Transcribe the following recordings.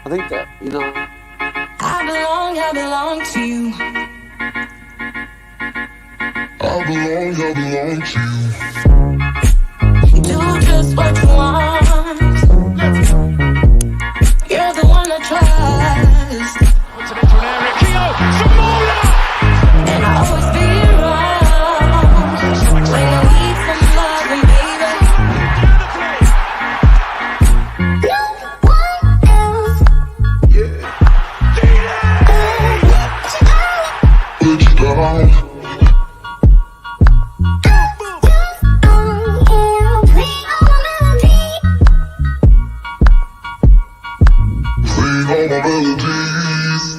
I think that, I belong to you. I belong to You do just what you want. You're the one I trust. Puts it into an area. Keo, Samola! And I always be wrong when I need some loving, baby. No one else. Let you down. Sing all my melodies.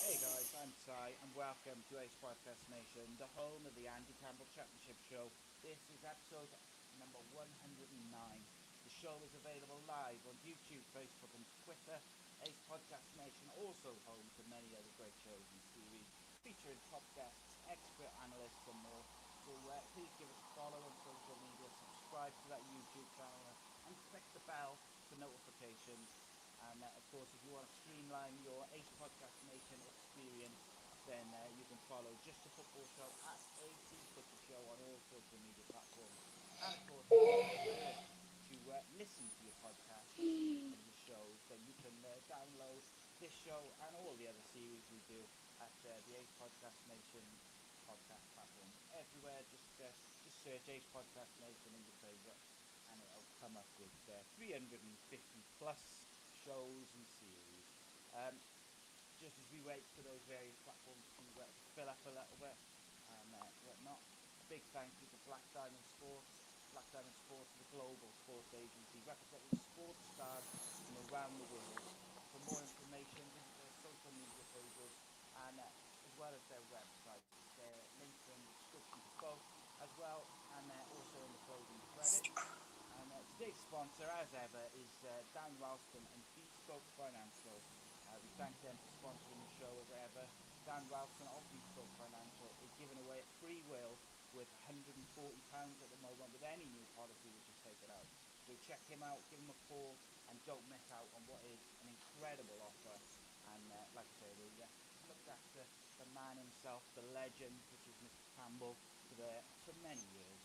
Hey guys, I'm Ty and welcome to Ace Podcast Nation, the home of the Andy Campbell Championship Show. This is episode number 109. The show is available live on YouTube, Facebook and Twitter. Ace Podcast Nation also home to many other great shows and series featuring top guests, expert analysts and more. So please give us a follow on social media, subscribe to that YouTube channel and click the bell for notifications. And of course, if you want to streamline your Ace Podcast Nation experience, then you can follow Just a Football Show at AC Football Show on all social media platforms. And of course, if you prefer to listen to your podcast and your shows, then you can download this show and all the other series we do at the Ace Podcast Nation podcast platforms. Everywhere, just search Ace Podcast Nation in your favourite, and it'll come up with 350 plus shows and series. Just as we wait for those various platforms to fill up a little bit and whatnot, a big thank you to Black Diamond Sports. Black Diamond Sports is a global sports agency representing sports stars from around the world. For more information, visit their social media pages and as well as their website. They're linked in the description to both as well, and also in the closing credits. And today's sponsor, as ever, is Dan Ralston and Bespoke Financial. We thank them for sponsoring the show as ever. Dan Ralston of Bespoke Financial is giving away a free will worth £140 at the moment with any new policy which is taken out. So check him out, give him a call, and don't miss out on what is an incredible offer. And like I say, we looked after the man himself, the legend, which is Mr. Campbell, for many years,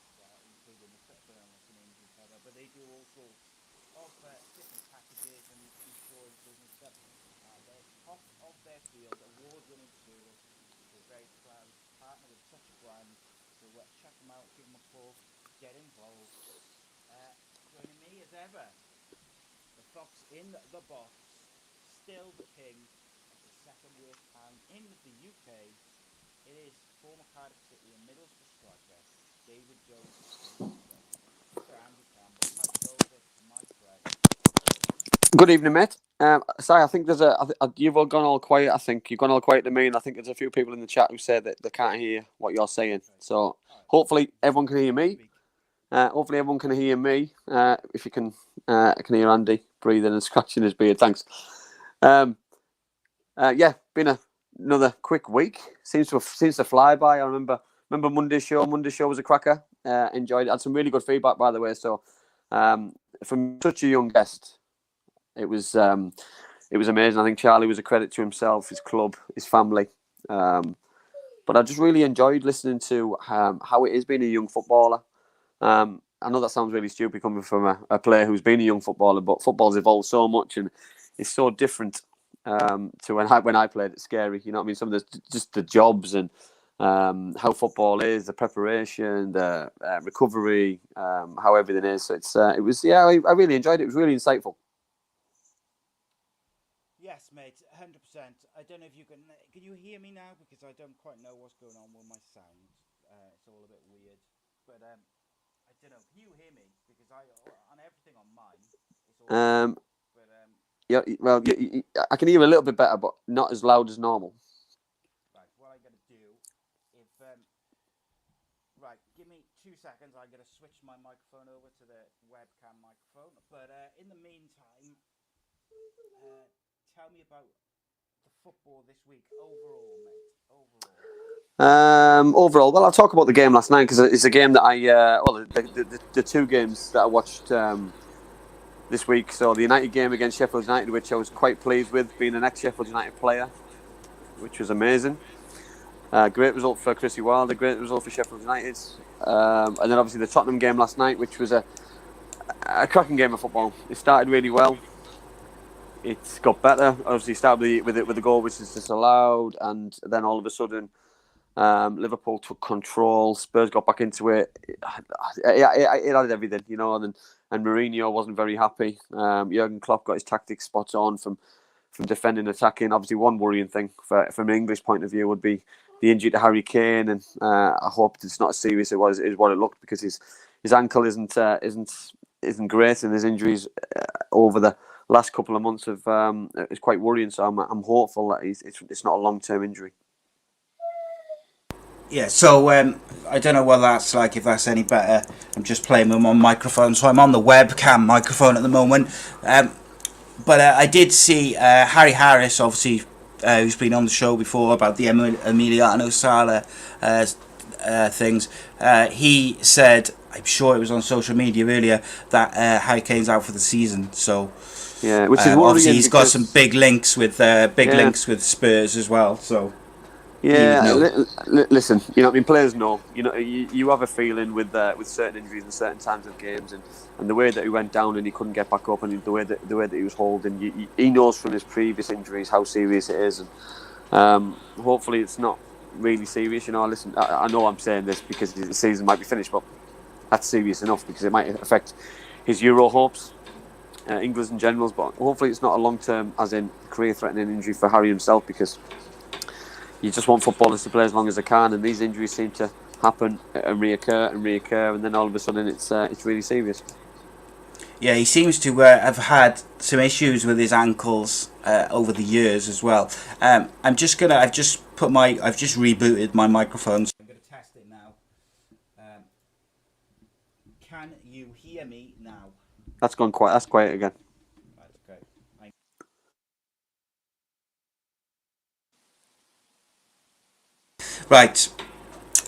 including the critical illness and injury cover. But they do all sorts of different packages and insurances and stuff. They're top of their field, award-winning service. We're very proud to partner with such a brand. So check them out, give them a call, get involved. Joining me as ever, the fox in the box, still the king of the second worst town in the UK. It is former Cardiff City and Middlesbrough striker David Jones. Mr. Andy Campbell, how goes it, my friend? Good evening, mate. Si, I think you've all gone all quiet. I think you've gone all quiet to me, and I think there's a few people in the chat who say that they can't hear what you're saying. So hopefully everyone can hear me. If you can hear Andy breathing and scratching his beard. Thanks. Been another quick week. Seems to fly by. I remember Monday's show. Monday's show was a cracker. Enjoyed it. Had some really good feedback, by the way. So from such a young guest, it was amazing. I think Charlie was a credit to himself, his club, his family. But I just really enjoyed listening to how it is being a young footballer. I know that sounds really stupid coming from a player who's been a young footballer, but football's evolved so much and it's so different to when I played. It's scary, you know what I mean? Some of the jobs and how football is, the preparation, the recovery, how everything is. So I really enjoyed it. It was really insightful. Yes, mate, 100%. I don't know if you can you hear me now? Because I don't quite know what's going on with my sound. It's all a bit weird. But I don't know. Can you hear me? Because on everything on mine, it's all Um, but yeah, well, I can hear a little bit better, but not as loud as normal. right, what I'm gonna do if right, give me 2 seconds. I'm gonna switch my microphone over to the webcam microphone. But in the meantime, tell me about the football this week overall, mate. Overall, well, I'll talk about the game last night because it's a game that the two games that I watched this week. So the United game against Sheffield United, which I was quite pleased with, being an ex-Sheffield United player, which was amazing. Great result for Chrissy Wilder, great result for Sheffield United. And then obviously the Tottenham game last night, which was a cracking game of football. It started really well. It's got better. Obviously, started with the goal which is disallowed, and then all of a sudden, Liverpool took control. Spurs got back into it. It added everything, you know. And Mourinho wasn't very happy. Jurgen Klopp got his tactics spot on from defending, attacking. Obviously, one worrying thing from an English point of view would be the injury to Harry Kane, and I hope it's not as serious as what it looked, because his ankle isn't great, and his injuries over the last couple of months is quite worrying. So I'm hopeful that it's not a long-term injury. Yeah, so I don't know what that's like, if that's any better. I'm just playing with my microphone, so I'm on the webcam microphone at the moment. But I did see Harry Harris, obviously, who's been on the show before about the Emiliano Sala things. He said, I'm sure it was on social media earlier, that Harry Kane's out for the season. So yeah, which is worrying. Obviously he's got some big links with links with Spurs as well. So yeah, listen, you know what I mean. Players know, you know, you have a feeling with certain injuries and certain times of games, and the way that he went down and he couldn't get back up, and the way that he was holding, he knows from his previous injuries how serious it is, and hopefully it's not really serious. You know, listen, I know I'm saying this because the season might be finished, but that's serious enough because it might affect his Euro hopes, England's in general. But hopefully it's not a long-term, as in career-threatening injury for Harry himself, because you just want footballers to play as long as they can, and these injuries seem to happen and reoccur, and then all of a sudden it's really serious. Yeah, he seems to have had some issues with his ankles over the years as well. I've just rebooted my microphone, so I'm going to test it now. Can you hear me now? That's quiet again. That's great. Right,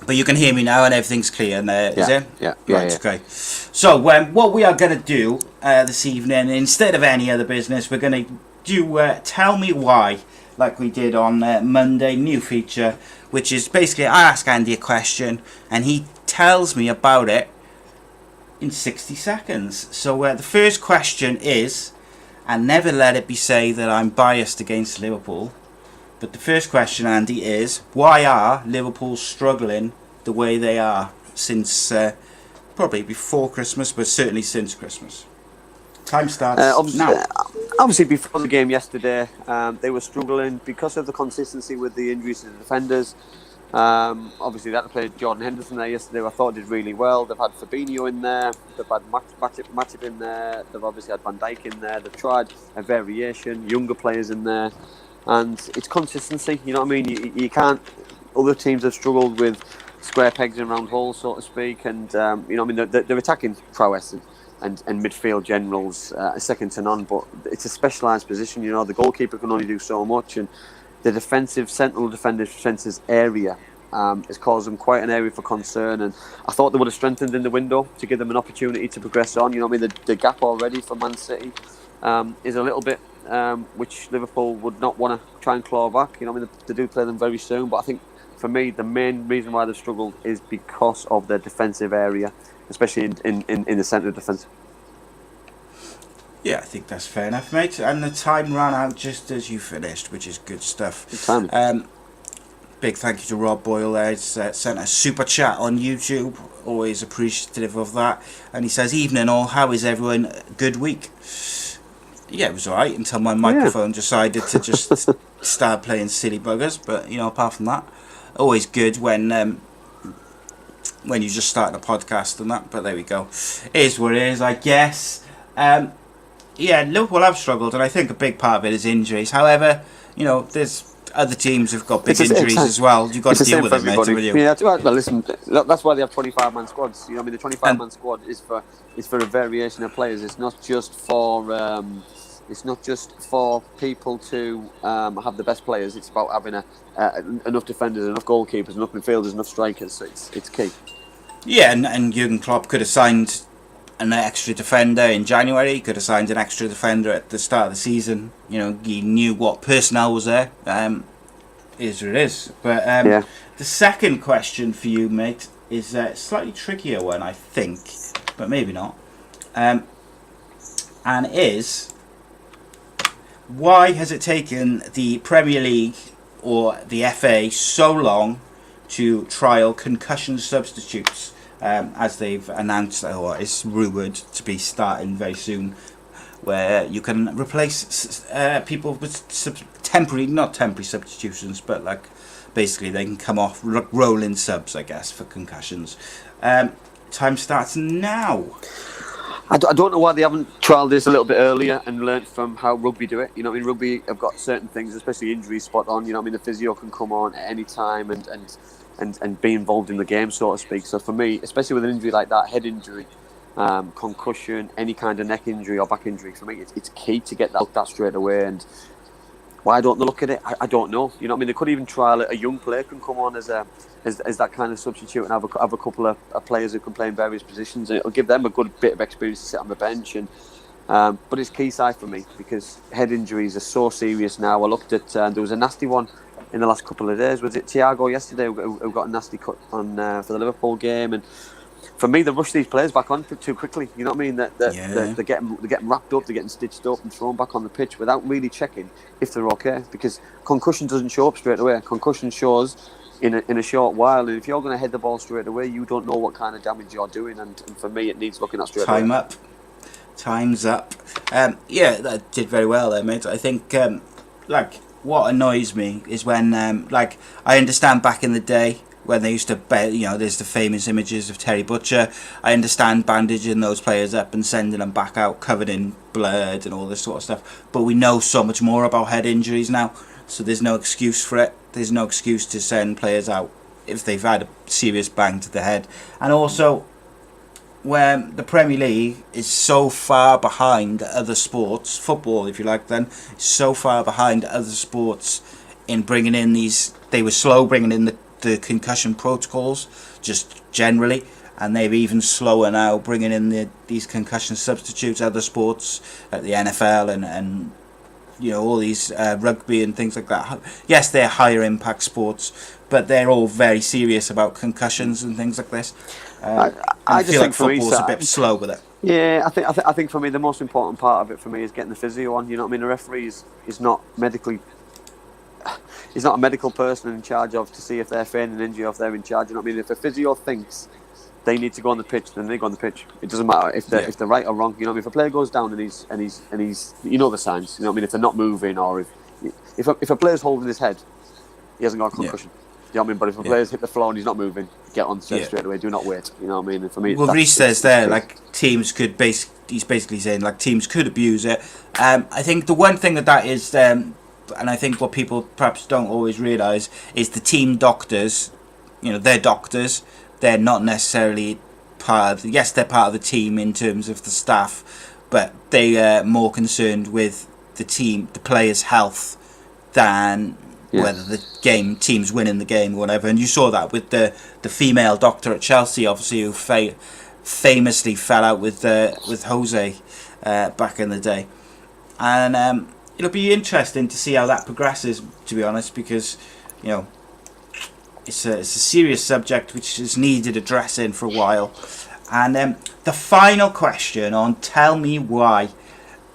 but you can hear me now and everything's clear, and is it? Yeah. Right, okay. So what we are going to do this evening, instead of any other business, we're going to do Tell Me Why, like we did on Monday, new feature, which is basically I ask Andy a question and he tells me about it in 60 seconds. So the first question is, and never let it be said that I'm biased against Liverpool, but the first question, Andy, is why are Liverpool struggling the way they are since probably before Christmas, but certainly since Christmas? Time starts now. Obviously, before the game yesterday, they were struggling because of the consistency with the injuries to the defenders. Obviously, they had to play Jordan Henderson there yesterday. I thought did really well. They've had Fabinho in there. They've had Matip in there. They've obviously had Van Dijk in there. They've tried a variation, younger players in there. And it's consistency, you know what I mean? You can't. Other teams have struggled with square pegs in round holes, so to speak, and you know what I mean. They're attacking prowess and midfield generals second to none. But it's a specialised position, you know. The goalkeeper can only do so much, and the central defender's area has caused them quite an area for concern. And I thought they would have strengthened in the window to give them an opportunity to progress on. You know what I mean? The gap already for Man City is a little bit. Which Liverpool would not want to try and claw back. You know, I mean, they do play them very soon, but I think for me the main reason why they've struggled is because of their defensive area, especially in the centre of defence. Yeah, I think that's fair enough, mate. And the time ran out just as you finished, which is good stuff. Good time. Big thank you to Rob Boyle there. He's sent a super chat on YouTube. Always appreciative of that. And he says, "Evening all. How is everyone? Good week." Yeah, it was alright until my microphone decided to just start playing silly buggers. But apart from that, always good when you just start a podcast and that. But there we go. It is what it is, I guess. Liverpool have struggled, and I think a big part of it is injuries. However, there's other teams have got big injuries as well. You've got to deal with it, mate. Yeah, well, listen, that's why they have 25-man squads. The 25-man squad is for a variation of players. It's not just for people to have the best players. It's about having enough defenders, enough goalkeepers, enough midfielders, enough strikers. So it's key. Yeah, and Jurgen Klopp could have signed an extra defender in January. He could have signed an extra defender at the start of the season. He knew what personnel was there. Is what it is. But the second question for you, mate, is a slightly trickier one, I think, but maybe not. And is, why has it taken the Premier League or the FA so long to trial concussion substitutes? As they've announced, or it's rumoured to be starting very soon, where you can replace people with not temporary substitutions, but like basically they can come off rolling subs, I guess, for concussions. Time starts now. I don't know why they haven't trialled this a little bit earlier and learnt from how rugby do it. Rugby have got certain things, especially injuries, spot on. The physio can come on at any time and be involved in the game, so to speak. So for me, especially with an injury like that, head injury, concussion, any kind of neck injury or back injury, for me, it's key to get that looked at straight away. And why don't they look at it? I don't know. They could even trial it. A young player can come on as that kind of substitute and have a couple of players who can play in various positions, and it'll give them a good bit of experience to sit on the bench. And but it's key side for me because head injuries are so serious now. I looked at there was a nasty one in the last couple of days. Was it Thiago yesterday who got a nasty cut on for the Liverpool game? And for me, they rush these players back on too quickly. You know what I mean? They're getting wrapped up, they're getting stitched up and thrown back on the pitch without really checking if they're okay. Because concussion doesn't show up straight away. Concussion shows in a short while, and if you're going to head the ball straight away, you don't know what kind of damage you're doing. And for me, it needs looking at straight away. Time's up. That did very well there, mate. I think what annoys me is when I understand back in the day when they used to there's the famous images of Terry Butcher. I understand bandaging those players up and sending them back out covered in blood and all this sort of stuff, but we know so much more about head injuries now, so there's no excuse for it. There's no excuse to send players out if they've had a serious bang to the head. And also, when the Premier League is so far behind other sports, football if you like, then is so far behind other sports in bringing in these. They were slow bringing in the concussion protocols just generally, and they're even slower now bringing in these concussion substitutes. Other sports like the NFL and all these rugby and things like that, yes, they're higher impact sports, but they're all very serious about concussions and things like this. I feel like football's a bit slow with it. Yeah, I think for me the most important part of it for me is getting the physio on. You know what I mean? The referee is not medically. He's not a medical person in charge of to see if they're feigning an injury or if they're in charge. You know what I mean? If a physio thinks they need to go on the pitch, then they go on the pitch. It doesn't matter if they're right or wrong. You know what I mean? If a player goes down and he's the signs. You know what I mean? If they're not moving or if a player's holding his head, he hasn't got a concussion. You know what I mean? But if a player's hit the floor and he's not moving, get on the stage straight away. Do not wait. You know what I mean? And for me, Reece says there teams could he's basically saying teams could abuse it. I think the one thing that is. And I think what people perhaps don't always realise is the team doctors, they're doctors, they're not necessarily they're part of the team in terms of the staff, but they are more concerned with the players' health than whether the team's winning the game or whatever. And you saw that with the female doctor at Chelsea, obviously, who famously fell out with Jose back in the day. And it'll be interesting to see how that progresses, to be honest, because it's a serious subject which has needed addressing for a while. And the final question on Tell Me Why,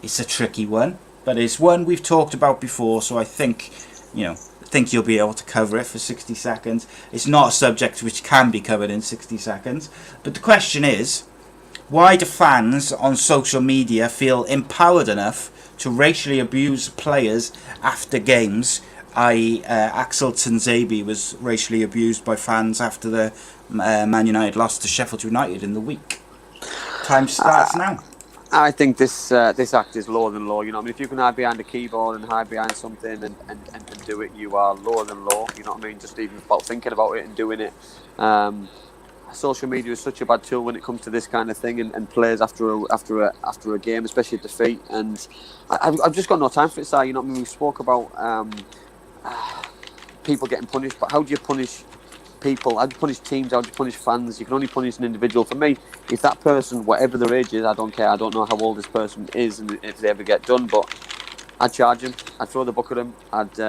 it's a tricky one, but it's one we've talked about before, so I think you'll be able to cover it for 60 seconds. It's not a subject which can be covered in 60 seconds, but the question is, why do fans on social media feel empowered enough to racially abuse players after games. Axel Tuanzebe was racially abused by fans after the Man United lost to Sheffield United in the week. Time starts now. I think this act is lower than low. You know what I mean? If you can hide behind a keyboard and hide behind something and do it, you are lower than low. You know what I mean? Just even about thinking about it and doing it. Social media is such a bad tool when it comes to this kind of thing and players after a game, especially a defeat. And I've just got no time for it, Si. You know what I mean? We spoke about people getting punished, but how do you punish people? How do you punish teams? How do you punish fans? You can only punish an individual. For me, if that person, whatever their age is, I don't care. I don't know how old this person is and if they ever get done, but I'd charge them. I'd throw the book at them. I'd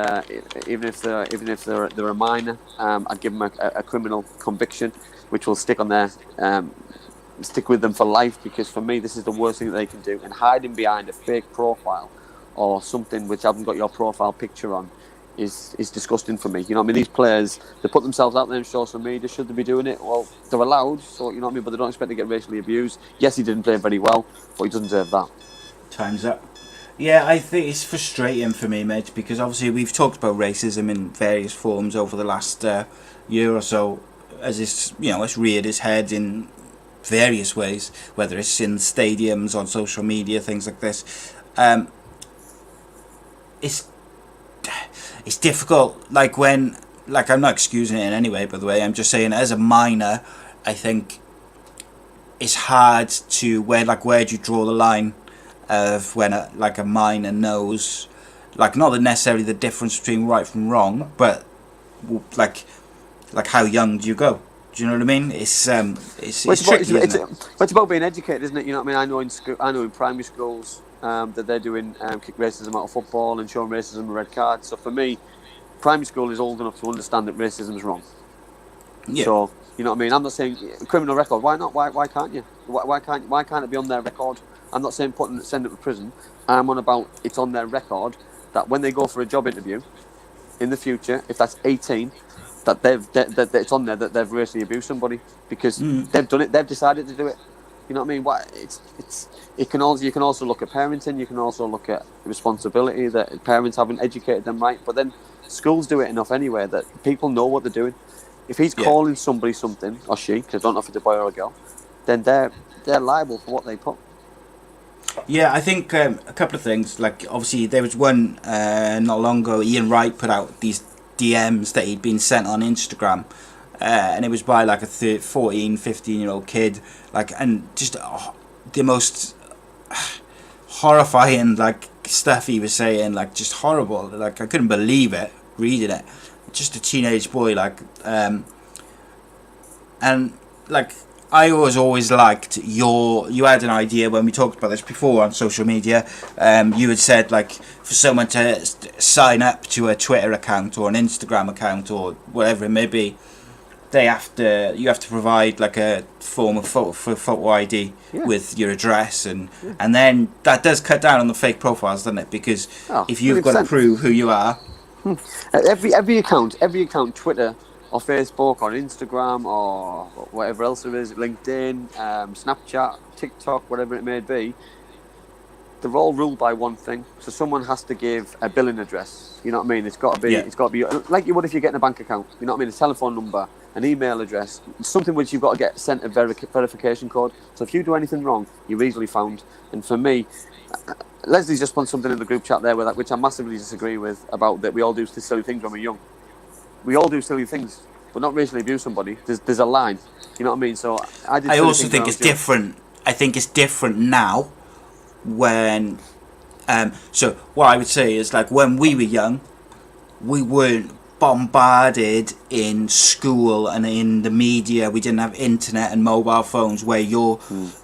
even if they're a minor, I'd give them a criminal conviction, which will stick with them for life. Because for me, this is the worst thing that they can do. And hiding behind a fake profile or something which hasn't got your profile picture on is disgusting for me. You know what I mean? These players, they put themselves out there on social media. Should they be doing it? Well, they're allowed. So you know what I mean. But they don't expect to get racially abused. Yes, he didn't play very well, but he doesn't deserve that. Time's up. Yeah, I think it's frustrating for me, mate, because obviously we've talked about racism in various forms over the last year or so, as it's reared its head in various ways, whether it's in stadiums, on social media, things like this. It's difficult. I'm not excusing it in any way, by the way. I'm just saying, as a minor, I think it's hard to where do you draw the line of when a minor knows, not necessarily the difference between right from wrong, but how young do you go? Do you know what I mean? It's tricky, isn't it? It's about being educated, isn't it? You know what I mean? I know in primary schools that they're doing kick racism out of football and showing racism a red card. So for me, primary school is old enough to understand that racism is wrong. Yeah. So you know what I mean? I'm not saying criminal record. Why not? Why can't you? Why can't it be on their record? I'm not saying send it to prison. I'm on about it's on their record that when they go for a job interview in the future, if that's 18, that that it's on there that they've racially abused somebody because they've done it. They've decided to do it. You know what I mean? You can also look at parenting. You can also look at responsibility that parents haven't educated them right. But then schools do it enough anyway that people know what they're doing. If he's calling somebody something, or she, because I don't know if it's a boy or a girl, then they're liable for what they put. Yeah, I think a couple of things. Obviously, there was one not long ago. Ian Wright put out these DMs that he'd been sent on Instagram, and it was by a 14, 15-year-old kid. And just the most horrifying stuff he was saying. Just horrible. I couldn't believe it reading it. Just a teenage boy. I always liked you had an idea when we talked about this before on social media. You had said for someone to sign up to a Twitter account or an Instagram account or whatever it may be, you have to provide a form of photo ID with your address and then that does cut down on the fake profiles, doesn't it? Because if you've 100%. Got to prove who you are. Every account, Twitter or Facebook or Instagram or whatever else there is, LinkedIn, Snapchat, TikTok, whatever it may be, they're all ruled by one thing. So someone has to give a billing address. You know what I mean? It's got to be like you would if you're getting a bank account. You know what I mean? A telephone number, an email address, something which you've got to get sent a verification code. So if you do anything wrong, you're easily found. And for me, Leslie's just put something in the group chat there which I massively disagree with, about that we all do silly things when we're young. We all do silly things, but not racially abuse somebody. There's a line. You know what I mean? So I also think it's different. I think it's different now. When so what I would say is when we were young, we weren't bombarded in school and in the media. We didn't have internet and mobile phones where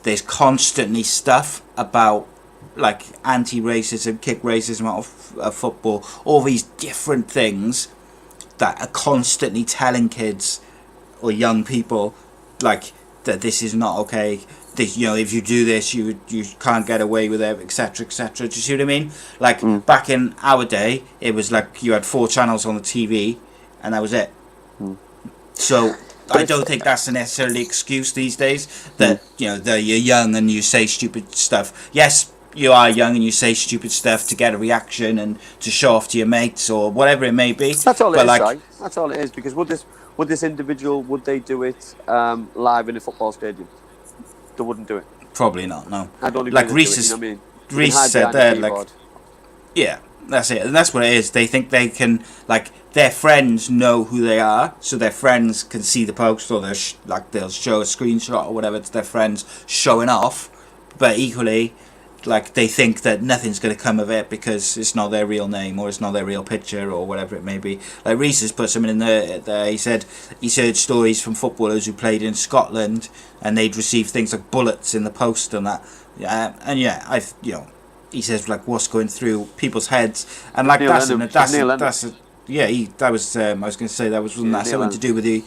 there's constantly stuff about anti-racism, kick racism out of football, all these different things that are constantly telling kids or young people that this is not okay. This, if you do this, you can't get away with it, etc., etc. Do you see what I mean? Back in our day, it was you had 4 channels on the TV, and that was it. So I don't think that's a necessarily excuse these days. That that you're young and you say stupid stuff. Yes, you are young and you say stupid stuff to get a reaction and to show off to your mates or whatever it may be. That's all it But is, like, right? That's all it is. Because would this individual, would they do it live in a football stadium? They wouldn't do it. probably not. No. I don't even Like do Reece it, you know what I mean? You can Reece hide said behind a there, like, keyboard. yeah, that's it, and that's what it is. They think they can, like, their friends know who they are, so their friends can see the post, or they'll show a screenshot or whatever to their friends showing off. But equally, like, they think that nothing's going to come of it because it's not their real name or it's not their real picture or whatever it may be. Like Reece has put something in there. He said he's heard stories from footballers who played in Scotland and they'd receive things like bullets in the post and that. And yeah, he says, like, what's going through people's heads, and like Neil Lennon. that was I was going to say that wasn't that Neil something to do with the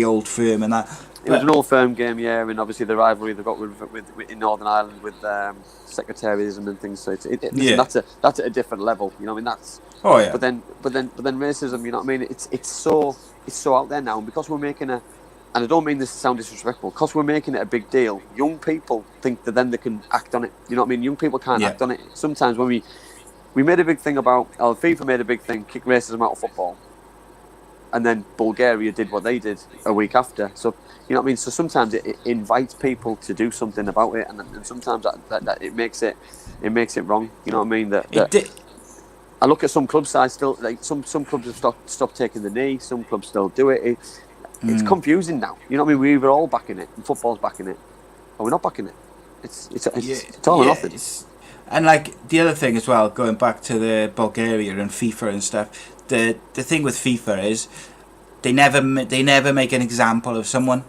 old firm and that. It was an old firm game, yeah, and obviously the rivalry they've got with in Northern Ireland with sectarianism and things. So that's at a different level, you know what I mean? That's But then racism, you know what I mean? It's so out there now, and because we're making and I don't mean this to sound disrespectful, because we're making it a big deal, young people think that then they can act on it. You know what I mean? Young people can't act on it. Sometimes when we made a big thing about, FIFA made a big thing, kick racism out of football, and then Bulgaria did what they did a week after. So, you know what I mean? So sometimes it invites people to do something about it, and sometimes that it makes it wrong. You know what I mean? I look at some club sides still, like some clubs have stopped taking the knee. Some clubs still do it. It's confusing now. You know what I mean? We were all backing it, and football's backing it, or we're not backing it. It's all or nothing. And like the other thing as well, going back to the Bulgaria and FIFA and stuff, the thing with FIFA is they never make an example of someone.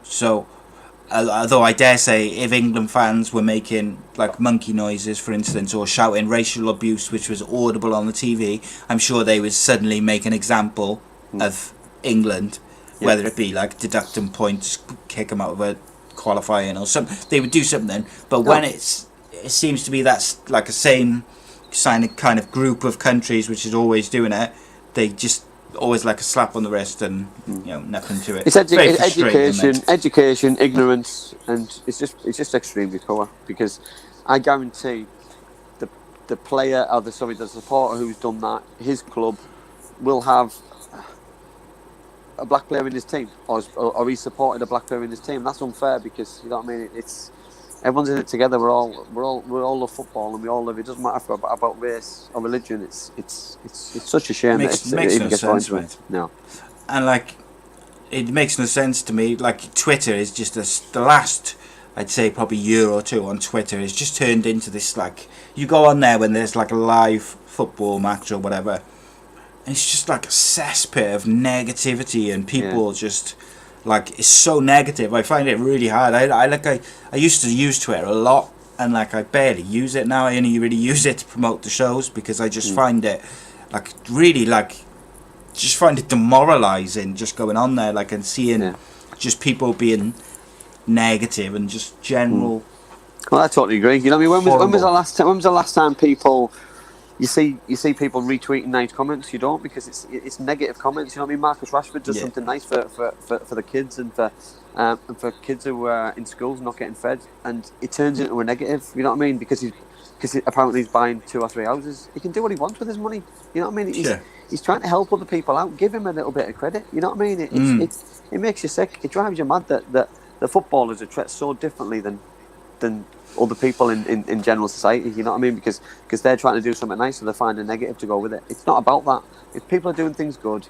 So, although I dare say, if England fans were making like monkey noises, for instance, or shouting racial abuse, which was audible on the TV, I'm sure they would suddenly make an example of England, whether it be like deducting points, kick them out of a qualifying or something. They would do something. But when it seems to be that's like a same kind of group of countries which is always doing it, they just always like a slap on the wrist and nothing to it. It's education, ignorance, and it's just extremely poor, because I guarantee the player or the supporter who's done that, his club will have a black player in his team, or he supported a black player in his team. That's unfair, because you know what I mean. It's everyone's in it together. We all love football, and we all love. It doesn't matter about race or religion. It's such a shame that it even gets into it. No, and like it makes no sense to me. Like Twitter is just the last, I'd say probably year or two on Twitter is just turned into this, like, you go on there when there's like a live football match or whatever, and it's just like a cesspit of negativity, and people just like, it's so negative. I find it really hard. I used to use Twitter a lot, and like I barely use it now. I only really use it to promote the shows, because I just find it like really just find it demoralising just going on there, like, and seeing just people being negative and just general. Well, I totally agree. You know, I mean, when was the last time people? You see people retweeting nice comments. You don't, because it's negative comments. You know what I mean? Marcus Rashford does something nice for the kids, and for kids who are in schools not getting fed, and it turns into a negative. You know what I mean? Because apparently he's buying 2 or 3 houses. He can do what he wants with his money. You know what I mean? He's trying to help other people out. Give him a little bit of credit. You know what I mean? It makes you sick. It drives you mad that the footballers are treated so differently than other people in general society. You know what I mean? Because they're trying to do something nice, so they find a negative to go with it. It's not about that. If people are doing things good,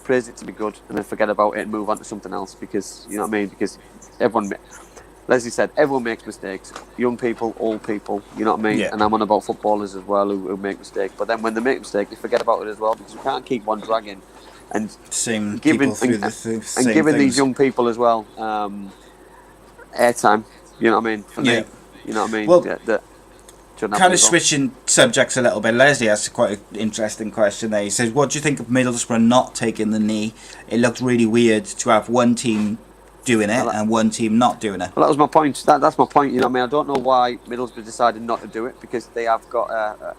praise it to be good, and then forget about it and move on to something else. Because you know what I mean? Because everyone, Leslie said, everyone makes mistakes. Young people, old people. You know what I mean? And I'm on about footballers as well who make mistakes. But then when they make mistakes, you forget about it as well, because you can't keep one dragging and giving these young people as well airtime. You know what I mean? For me, you know what I mean? Well, kind of switching subjects a little bit, Leslie asked quite an interesting question there. He says, what do you think of Middlesbrough not taking the knee? It looked really weird to have one team doing it and one team not doing it. Well, that was my point. That's my point. You know what I mean? I don't know why Middlesbrough decided not to do it, because they have got a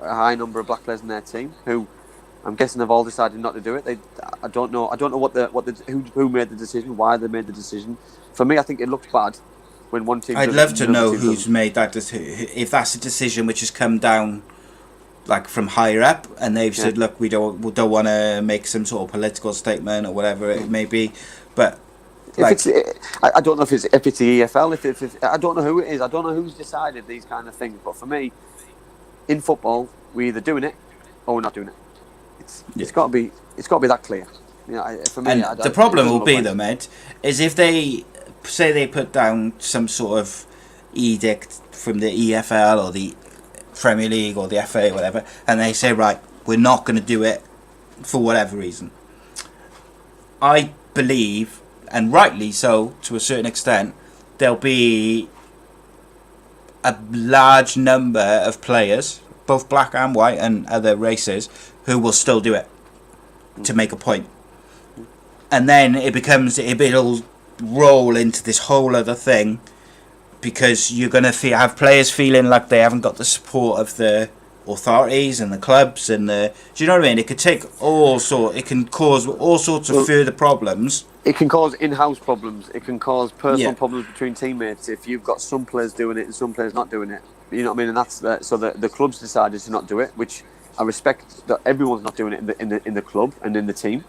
high number of black players in their team who, I'm guessing, they've all decided not to do it. I don't know who made the decision, why they made the decision. For me, I think it looked bad. when one team. I'd does love it, to another know team who's doesn't. made that. If that's a decision which has come down, like from higher up, and they've said, "Look, we don't want to make some sort of political statement or whatever it may be," but. Like, I don't know if it's the EFL. If I don't know who it is. I don't know who's decided these kind of things. But for me, in football, we're either doing it or we're not doing it. It's got to be that clear. You know, for me, and the problem will be though, Med, is if they say they put down some sort of edict from the EFL or the Premier League or the FA or whatever, and they say, right, we're not going to do it for whatever reason. I believe, and rightly so to a certain extent, there'll be a large number of players, both black and white and other races, who will still do it to make a point. And then it'll roll into this whole other thing, because you're going to have players feeling like they haven't got the support of the authorities and the clubs and do you know what I mean? It could take it can cause all sorts of further problems. It can cause in-house problems. It can cause personal problems between teammates if you've got some players doing it and some players not doing it. You know what I mean? And that's so the club's decided to not do it, which I respect that everyone's not doing it in the club and in the team.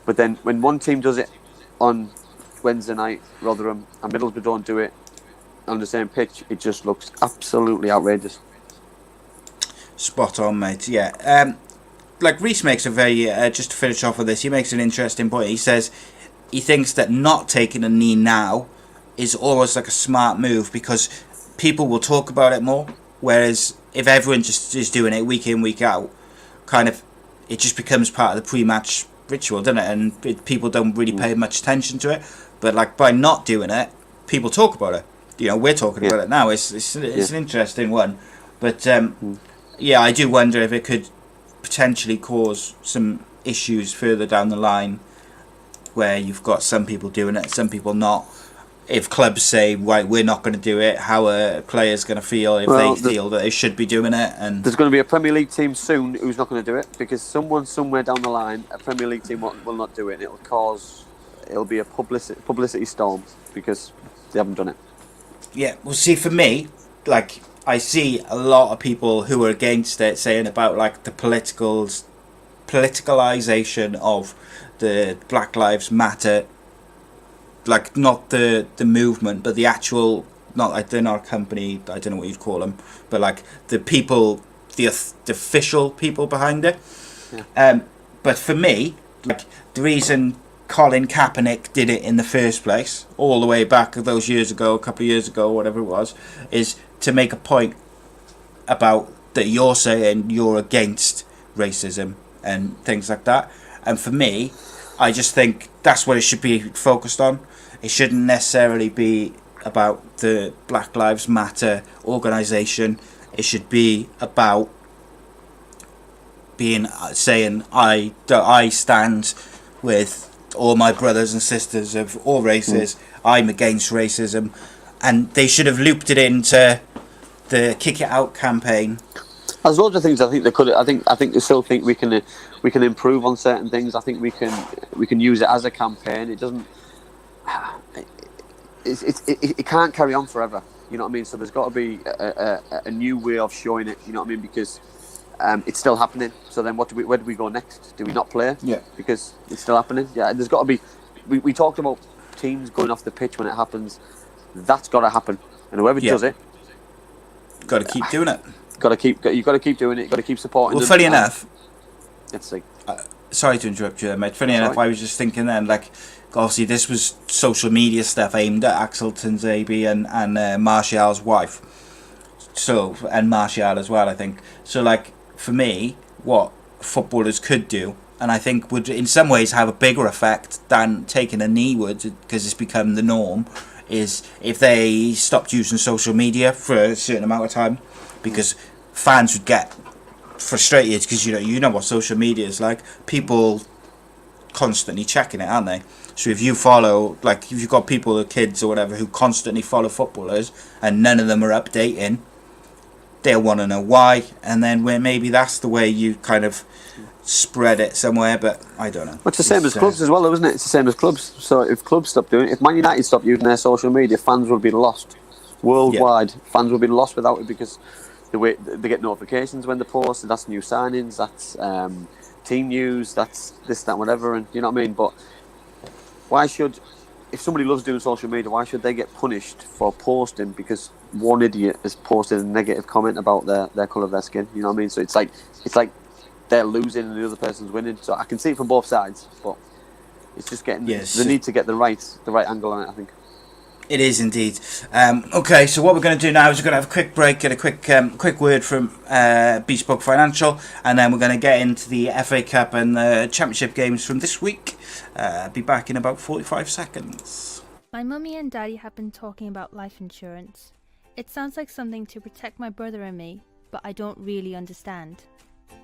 But then when one team does it on Wednesday night, Rotherham, and Middlesbrough don't do it on the same pitch, it just looks absolutely outrageous. Spot on, mate. Yeah. Like Reece makes a very just to finish off with this, he makes an interesting point. He says he thinks that not taking a knee now is almost like a smart move, because people will talk about it more, whereas if everyone just is doing it week in, week out, kind of it just becomes part of the pre-match ritual, doesn't it? And people don't really pay much attention to it. But like by not doing it, people talk about it. You know, we're talking about it now. It's an interesting one, but I do wonder if it could potentially cause some issues further down the line, where you've got some people doing it, some people not. If clubs say, right, we're not going to do it, how are players going to feel if they feel that they should be doing it? And there's going to be a Premier League team soon who's not going to do it, because someone somewhere down the line, a Premier League team will not do it, and it'll be a publicity storm because they haven't done it. Yeah, well, see, for me, like, I see a lot of people who are against it saying about, like, the politicalisation of the Black Lives Matter, like, not the movement, but the actual, not like they're not a company, I don't know what you'd call them, but, like, the people, the official people behind it. Yeah. But for me, like, the reason Colin Kaepernick did it in the first place, all the way back those years ago, a couple of years ago, whatever it was, is to make a point about that you're saying you're against racism and things like that. And for me, I just think that's what it should be focused on. It shouldn't necessarily be about the Black Lives Matter organisation. It should be about saying I stand with all my brothers and sisters of all races. I'm against racism, and they should have looped it into the Kick It Out campaign. There's loads of things I think they could. I think they still think we can improve on certain things. I think we can use it as a campaign. It doesn't. It can't carry on forever. You know what I mean? So there's got to be a new way of showing it. You know what I mean? Because it's still happening. So then where do we go next? Do we not play? Yeah. Because it's still happening. Yeah. There's got to be. We talked about teams going off the pitch when it happens. That's got to happen. And whoever does it, got to keep doing it. You've got to keep doing it. You've got to keep supporting. Well, funny enough. Let's see. Sorry to interrupt you there, mate. Funny enough, I was just thinking then, like, obviously this was social media stuff aimed at Axel Tuanzebe and Martial's wife. So, and Martial as well, I think. So, like, for me, what footballers could do, and I think would in some ways have a bigger effect than taking a knee would, because it's become the norm, is if they stopped using social media for a certain amount of time, because fans would get frustrated, because you know what social media is like. People constantly checking it, aren't they? So if you follow, like, if you've got people or kids or whatever who constantly follow footballers and none of them are updating, they'll want to know why, and then maybe that's the way you kind of spread it somewhere. But I don't know. It's the same as clubs as well, isn't it? It's the same as clubs. So if clubs stop doing it, if Man United stop using their social media, fans will be lost. worldwide. Fans would be lost without it because they get notifications when they post. That's new signings. That's team news. That's this, that, whatever. And you know what I mean. But why should, if somebody loves doing social media, why should they get punished for posting because one idiot has posted a negative comment about their colour of their skin? You know what I mean? So it's like they're losing and the other person's winning. So I can see it from both sides, but it's just getting they need to get the right angle on it, I think. It is indeed. Okay, so what we're going to do now is we're going to have a quick break, get a quick word from Bespoke Financial, and then we're going to get into the FA Cup and the Championship games from this week. Be back in about 45 seconds. My mummy and daddy have been talking about life insurance. It sounds like something to protect my brother and me, but I don't really understand.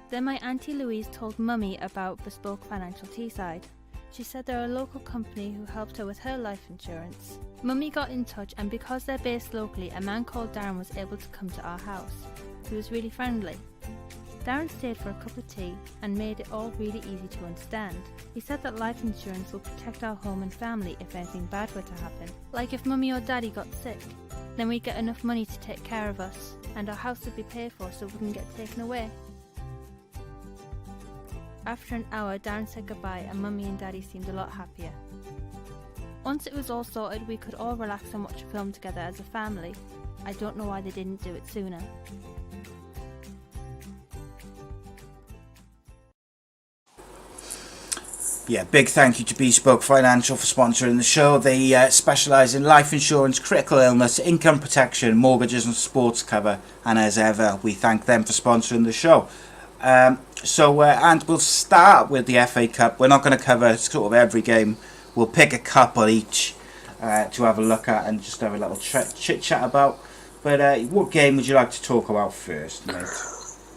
Then my Auntie Louise told mummy about Bespoke Financial Teesside. She said they're a local company who helped her with her life insurance. Mummy got in touch, and because they're based locally, a man called Darren was able to come to our house. He was really friendly. Darren stayed for a cup of tea and made it all really easy to understand. He said that life insurance will protect our home and family if anything bad were to happen. Like if mummy or daddy got sick, then we'd get enough money to take care of us, and our house would be paid for so we wouldn't get taken away. After an hour, Darren said goodbye and mummy and daddy seemed a lot happier. Once it was all sorted, we could all relax and watch a film together as a family. I don't know why they didn't do it sooner. Yeah, big thank you to Bespoke Financial for sponsoring the show. They specialise in life insurance, critical illness, income protection, mortgages and sports cover. And as ever, we thank them for sponsoring the show. And we'll start with the FA Cup. We're not going to cover sort of every game. We'll pick a couple each to have a look at and just have a little chit chat about. But what game would you like to talk about first, mate?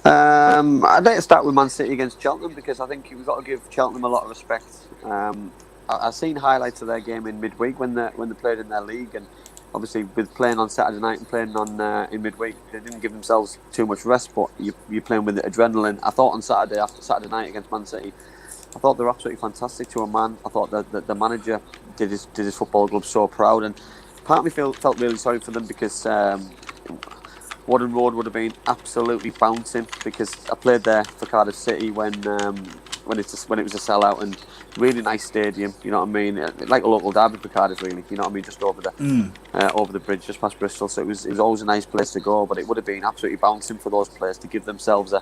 I'd like to start with Man City against Cheltenham because I think we've got to give Cheltenham a lot of respect. I've seen highlights of their game in midweek when they played in their league, and obviously with playing on Saturday night and playing on in midweek, they didn't give themselves too much rest. But you're playing with the adrenaline. I thought on Saturday after Saturday night against Man City, I thought they were absolutely fantastic to a man. I thought that the manager did his football club so proud, and part of me felt really sorry for them because Wooden Road would have been absolutely bouncing because I played there for Cardiff City when it was a sellout, and really nice stadium. You know what I mean? Like a local derby for Cardiff, really. You know what I mean? Just over the bridge, just past Bristol. So it was always a nice place to go. But it would have been absolutely bouncing for those players to give themselves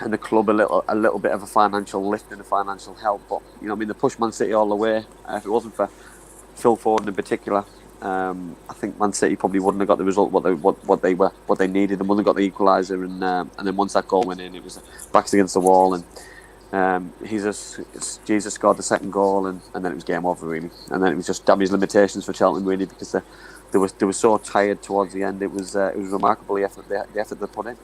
and the club a little bit of a financial lift and a financial help. But you know what I mean? They pushed Man City all the way. If it wasn't for Phil Foden in particular, I think Man City probably wouldn't have got the result what they needed, and wouldn't have got the equaliser. And then once that goal went in, it was backs against the wall, and Jesus scored the second goal, and then it was game over really. And then it was just damage limitations for Cheltenham really because they were so tired towards the end. It was remarkable the effort they put in.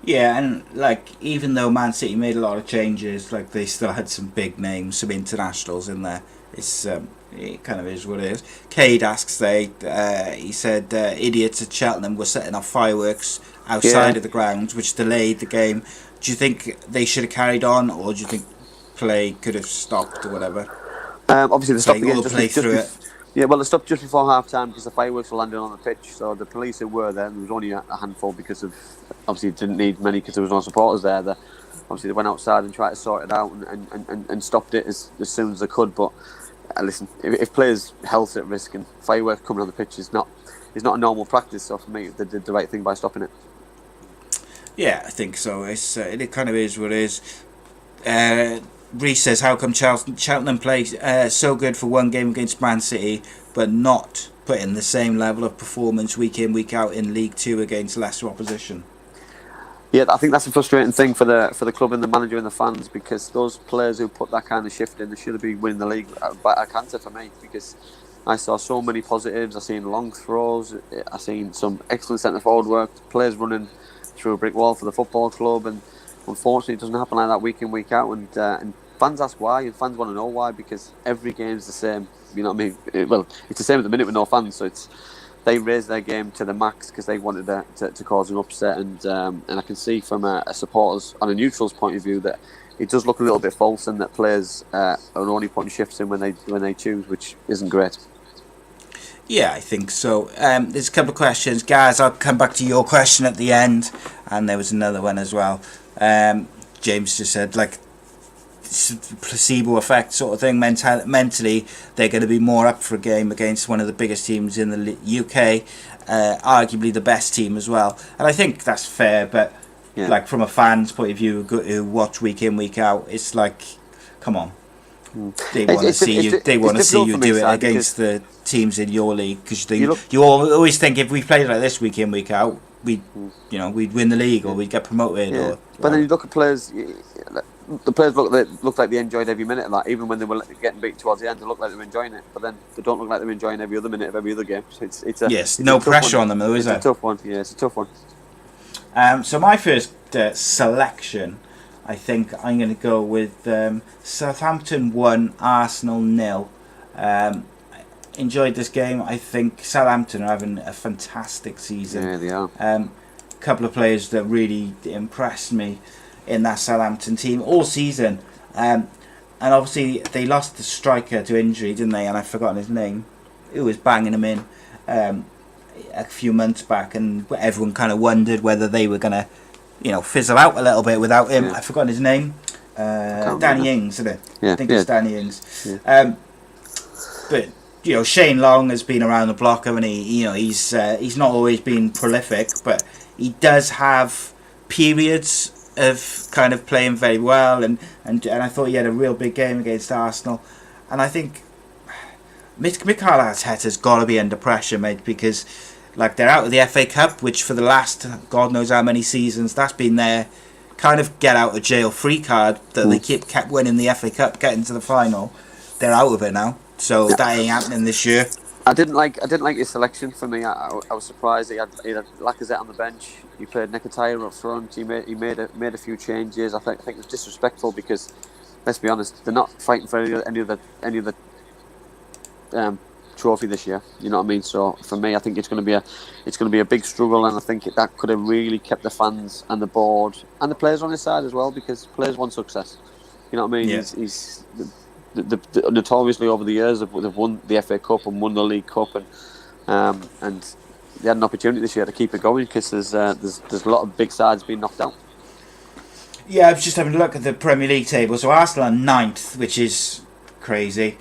Yeah, and like even though Man City made a lot of changes, like they still had some big names, some internationals in there. It's it kind of is what it is. Cade asks, he said idiots at Cheltenham were setting off fireworks outside of the grounds, which delayed the game. Do you think they should have carried on, or do you think play could have stopped or whatever? Obviously they stopped the game through it. Yeah, well, they stopped just before half time because the fireworks were landing on the pitch. So the police who were there, there was only a handful because of obviously didn't need many because there was no supporters there. Obviously they went outside and tried to sort it out and stopped it as soon as they could. But listen, if players' health's at risk and fireworks coming on the pitch is not a normal practice. So for me, they did the right thing by stopping it. Yeah, I think so. It kind of is what it is. Reece says, how come Cheltenham play so good for one game against Man City, but not put in the same level of performance week in, week out in League 2 against lesser opposition? Yeah, I think that's a frustrating thing for the club and the manager and the fans, because those players who put that kind of shift in, they should have been winning the league by a canter for me, because I saw so many positives. I seen long throws, I seen some excellent centre forward work, players running through a brick wall for the football club, and unfortunately it doesn't happen like that week in, week out, and fans ask why, and fans want to know why, because every game's the same. You know what I mean? Well, it's the same at the minute with no fans, so they raised their game to the max because they wanted to cause an upset, and I can see from a supporters on a neutral's point of view that it does look a little bit false, and that players are only putting shifts in when they choose, which isn't great. Yeah, I think so. There's a couple of questions. Guys, I'll come back to your question at the end. And there was another one as well. James just said, like, placebo effect sort of thing. Mentally, they're going to be more up for a game against one of the biggest teams in the UK. Arguably the best team as well. And I think that's fair, but like from a fan's point of view who watch week in, week out, it's like, come on. They want to see you. They want to see you do it against the teams in your league, because you always think if we played like this week in, week out, we'd win the league or we'd get promoted. Yeah. Or but then you look at players. The players look like they enjoyed every minute of that, even when they were getting beat towards the end. They look like they were enjoying it, but then they don't look like they're enjoying every other minute of every other game. So it's no pressure on them, though, is there? It's a tough one. Yeah, it's a tough one. So my first selection, I think I'm going to go with Southampton 1, Arsenal 0. Enjoyed this game. I think Southampton are having a fantastic season. Yeah, they are. A couple of players that really impressed me in that Southampton team all season. And obviously they lost the striker to injury, didn't they? And I've forgotten his name. Who was banging him in a few months back, and everyone kind of wondered whether they were going to, fizzle out a little bit without him. I've forgotten his name. Danny Ings, isn't it? Yeah, I think it's Danny Ings. Yeah. But Shane Long has been around the block, haven't he? He's not always been prolific, but he does have periods of kind of playing very well, and I thought he had a real big game against Arsenal, and I think Mccarthy's got to be under pressure, mate, because like they're out of the FA Cup, which for the last God knows how many seasons that's been their kind of get out of jail free card that they kept winning the FA Cup, getting to the final. They're out of it now, so that ain't happening this year. I didn't like his selection. For me, I was surprised he had Lacazette on the bench. He played Mccarthy up front. He made a few changes. I think it was disrespectful because, let's be honest, they're not fighting for any of the trophy this year. You know what I mean? So for me, I think it's going to be a big struggle, and I think that could have really kept the fans and the board and the players on his side as well, because players want success. You know what I mean? Yeah. He's notoriously over the years they've won the FA Cup and won the League Cup, and they had an opportunity this year to keep it going, because there's a lot of big sides being knocked out. Yeah, I was just having a look at the Premier League table. So Arsenal are 9th, which is crazy.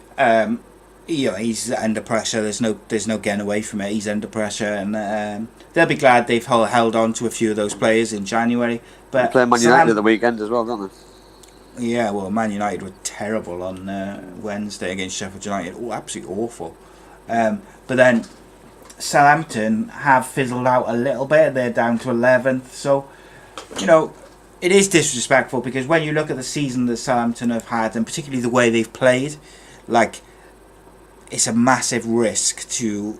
He's under pressure. There's no getting away from it. He's under pressure, and they'll be glad they've held on to a few of those players in January. But they play Man United at the weekend as well, don't they? Yeah, well, Man United were terrible on Wednesday against Sheffield United. Oh, absolutely awful. But then Southampton have fizzled out a little bit. They're down to 11th. So, it is disrespectful, because when you look at the season that Southampton have had, and particularly the way they've played, like, it's a massive risk to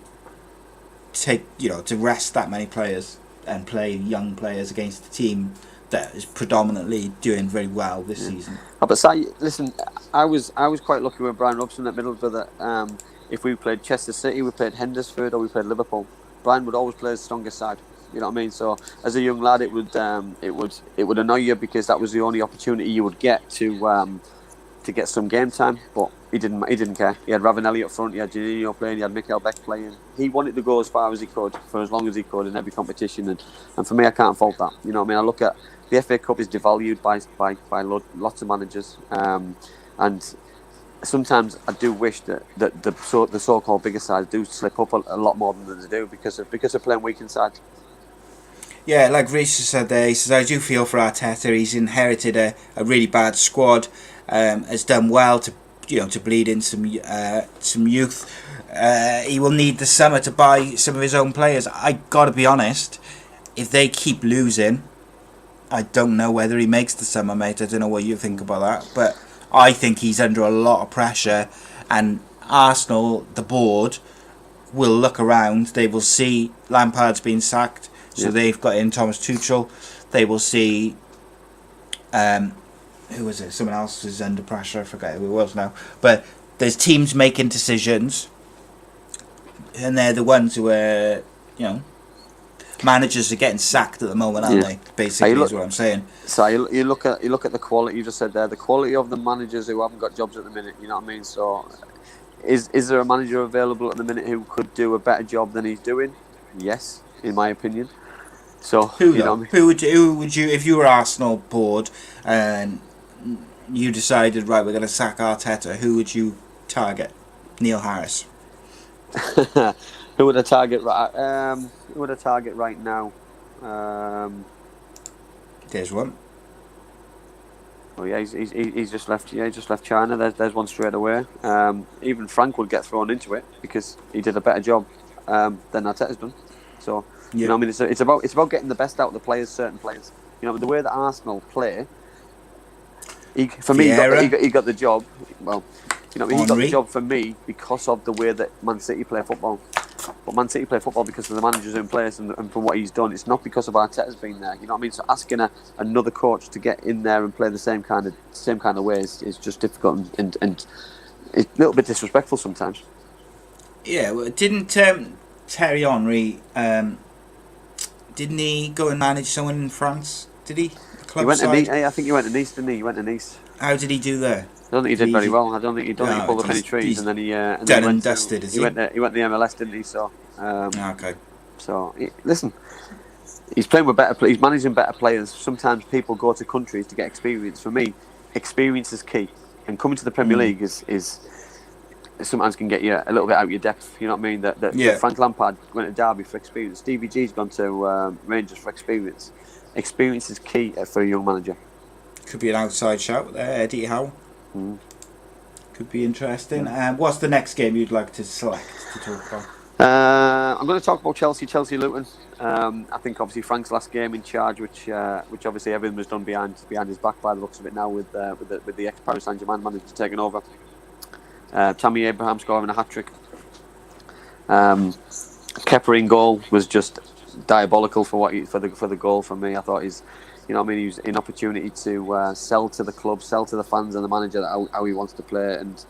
take, to rest that many players and play young players against a team that is predominantly doing very well this season. But listen, I was quite lucky with Brian Robson at Middlesbrough that if we played Chester City, we played Huddersfield, or we played Liverpool, Brian would always play his strongest side. You know what I mean? So as a young lad, it would annoy you, because that was the only opportunity you would get to get some game time. But he didn't care. He had Ravanelli up front, he had Janino playing, he had Michael Beck playing. He wanted to go as far as he could for as long as he could in every competition, and for me, I can't fault that. You know what I mean? I look at the FA Cup is devalued by lots of managers, and sometimes I do wish that the so-called bigger sides do slip up a lot more than they do, because of playing weekend sides. Yeah, like Reece said there, he says, I do feel for Arteta. He's inherited a really bad squad, has done well to bleed in some youth. He will need the summer to buy some of his own players. I gotta be honest, if they keep losing, I don't know whether he makes the summer, mate. I don't know what you think about that, but I think he's under a lot of pressure, and Arsenal, the board, will look around. They will see Lampard's been sacked, so they've got in Thomas Tuchel. They will see who was it? Someone else is under pressure. I forget who it was now. But there's teams making decisions, and they're the ones who are, managers are getting sacked at the moment, aren't they? Basically, is what I'm saying. So you look at the quality you just said there. The quality of the managers who haven't got jobs at the minute. You know what I mean? So Is there a manager available at the minute who could do a better job than he's doing? Yes, in my opinion. So Who you though? know, Who would you if you were Arsenal board and you decided right we're going to sack Arteta? Who would you target? Neil Harris. who would I target right? Who would I target right now? There's one. Oh yeah, he's just left. Yeah, he just left China. There's one straight away. Even Frank would get thrown into it because he did a better job than Arteta's done. So you know, what I mean, it's about getting the best out of the players. Certain players, you know, the way that Arsenal play. He got the job. Well, you know, he got the job for me because of the way that Man City play football. But Man City play football because of the managers in place and from what he's done. It's not because of Arteta's been there. You know what I mean? So asking another coach to get in there and play the same kind of way is just difficult and it's a little bit disrespectful sometimes. Yeah, well, didn't Thierry Henry didn't he go and manage someone in France? Did he? He went to Nice. I think he went to Nice, didn't he? He went to Nice. How did he do there? I don't think he did very well. I don't think he pulled up any trees, and then he went dusted. He went to the MLS, didn't he? So okay. So listen, he's playing with better. He's managing better players. Sometimes people go to countries to get experience. For me, experience is key, and coming to the Premier League is sometimes can get you a little bit out of your depth. You know what I mean? That Frank Lampard went to Derby for experience. Stevie G's gone to Rangers for experience. Experience is key for a young manager. Could be an outside shout there, Eddie Howe. Could be interesting. What's the next game you'd like to select to talk about? I'm going to talk about Chelsea Luton. I think obviously Frank's last game in charge, which obviously everything was done behind his back by the looks of it now with the ex Paris Saint-Germain manager taking over. Tammy Abraham scoring a hat-trick. Kepa in goal was just diabolical for the goal for me. I thought he's, you know what I mean, he was an opportunity to sell to the club, sell to the fans and the manager how he wants to play. And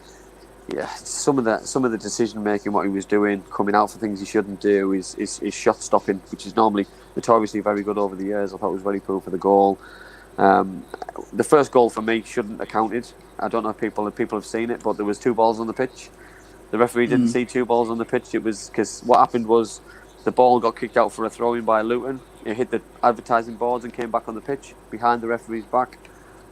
yeah, some of the decision making, what he was doing, coming out for things he shouldn't do, is shot stopping, which is normally notoriously very good over the years. I thought it was very poor for the goal. The first goal for me shouldn't have counted. I don't know if people have seen it, but there was 2 balls on the pitch. The referee didn't see 2 balls on the pitch. It was because what happened was the ball got kicked out for a throw-in by Luton. It hit the advertising boards and came back on the pitch behind the referee's back.